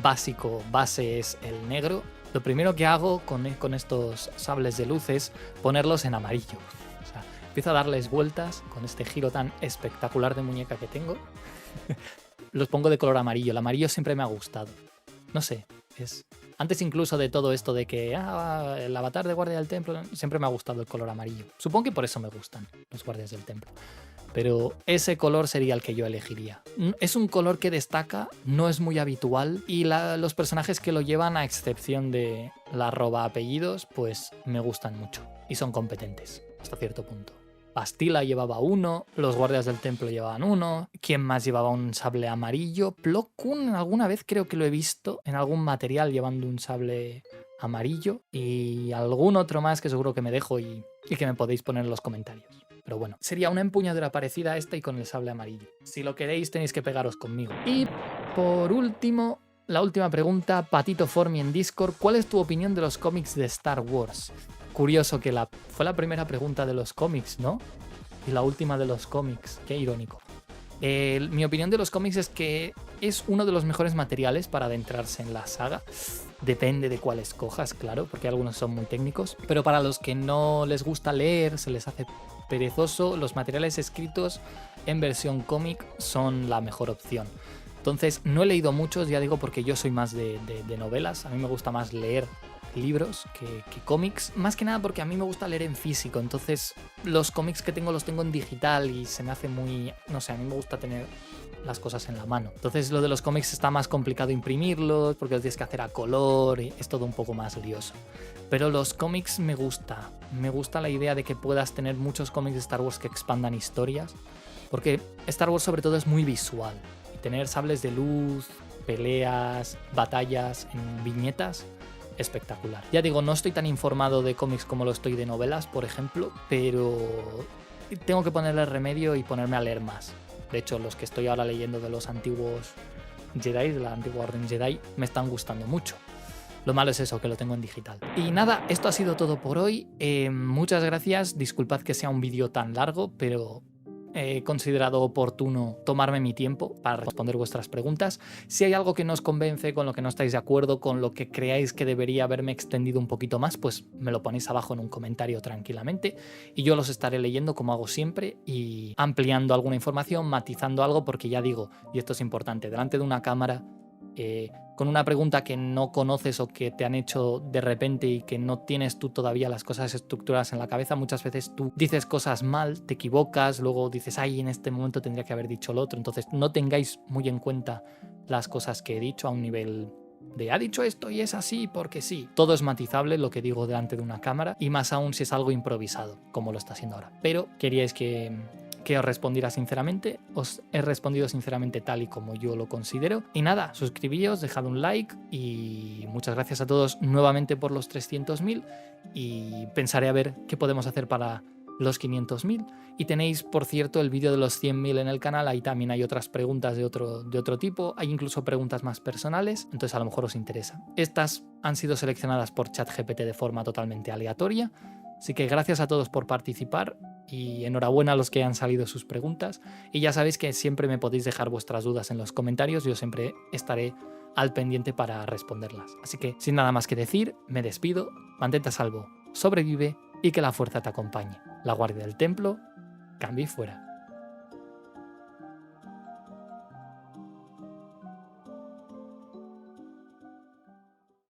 [SPEAKER 1] base es el negro, lo primero que hago con estos sables de luz es ponerlos en amarillo. O sea, empiezo a darles vueltas con este giro tan espectacular de muñeca que tengo. Los pongo de color amarillo. El amarillo siempre me ha gustado. No sé, es... Antes incluso de todo esto de que el avatar de Guardia del Templo, siempre me ha gustado el color amarillo. Supongo que por eso me gustan los Guardias del Templo. Pero ese color sería el que yo elegiría. Es un color que destaca, no es muy habitual, y los personajes que lo llevan, a excepción de la roba apellidos, pues me gustan mucho y son competentes hasta cierto punto. Bastila llevaba uno, los Guardias del Templo llevaban uno, ¿quién más llevaba un sable amarillo? Plo Koon alguna vez creo que lo he visto en algún material llevando un sable amarillo, y algún otro más que seguro que me dejo y que me podéis poner en los comentarios. Pero bueno, sería una empuñadura parecida a esta y con el sable amarillo. Si lo queréis tenéis que pegaros conmigo. Y por último, la última pregunta, Patito Formi en Discord, ¿cuál es tu opinión de los cómics de Star Wars? Curioso que fue la primera pregunta de los cómics, ¿no? Y la última de los cómics, qué irónico. Mi opinión de los cómics es que es uno de los mejores materiales para adentrarse en la saga. Depende de cuál escojas, claro, porque algunos son muy técnicos. Pero para los que no les gusta leer, se les hace perezoso, los materiales escritos en versión cómic son la mejor opción. Entonces, no he leído muchos, ya digo, porque yo soy más de novelas. A mí me gusta más leer libros que cómics, más que nada porque a mí me gusta leer en físico, entonces los cómics que tengo los tengo en digital y se me hace muy, no sé, a mí me gusta tener las cosas en la mano. Entonces lo de los cómics está más complicado imprimirlos porque los tienes que hacer a color y es todo un poco más lioso. Pero los cómics me gusta la idea de que puedas tener muchos cómics de Star Wars que expandan historias, porque Star Wars sobre todo es muy visual y tener sables de luz, peleas, batallas en viñetas, espectacular. Ya digo, no estoy tan informado de cómics como lo estoy de novelas, por ejemplo, pero tengo que ponerle remedio y ponerme a leer más. De hecho, los que estoy ahora leyendo de los antiguos Jedi, de la antigua Orden Jedi, me están gustando mucho. Lo malo es eso, que lo tengo en digital. Y nada, esto ha sido todo por hoy. Muchas gracias, disculpad que sea un vídeo tan largo, pero he considerado oportuno tomarme mi tiempo para responder vuestras preguntas. Si hay algo que no os convence, con lo que no estáis de acuerdo, con lo que creáis que debería haberme extendido un poquito más, pues me lo ponéis abajo en un comentario tranquilamente y yo los estaré leyendo como hago siempre y ampliando alguna información, matizando algo, porque ya digo, y esto es importante, delante de una cámara, con una pregunta que no conoces o que te han hecho de repente y que no tienes tú todavía las cosas estructuradas en la cabeza, muchas veces tú dices cosas mal, te equivocas, luego dices, ay, en este momento tendría que haber dicho lo otro. Entonces no tengáis muy en cuenta las cosas que he dicho a un nivel de ha dicho esto y es así porque sí. Todo es matizable lo que digo delante de una cámara, y más aún si es algo improvisado, como lo está haciendo ahora. Pero queríais que os respondiera sinceramente, os he respondido sinceramente tal y como yo lo considero. Y nada, suscribíos, dejad un like y muchas gracias a todos nuevamente por los 300.000 y pensaré a ver qué podemos hacer para los 500.000. Y tenéis, por cierto, el vídeo de los 100.000 en el canal. Ahí también hay otras preguntas de otro tipo. Hay incluso preguntas más personales. Entonces a lo mejor os interesa. Estas han sido seleccionadas por ChatGPT de forma totalmente aleatoria. Así que gracias a todos por participar. Y enhorabuena a los que han salido sus preguntas. Y ya sabéis que siempre me podéis dejar vuestras dudas en los comentarios. Yo siempre estaré al pendiente para responderlas. Así que sin nada más que decir, me despido. Mantente a salvo, sobrevive y que la fuerza te acompañe. La guardia del templo, cambio y fuera.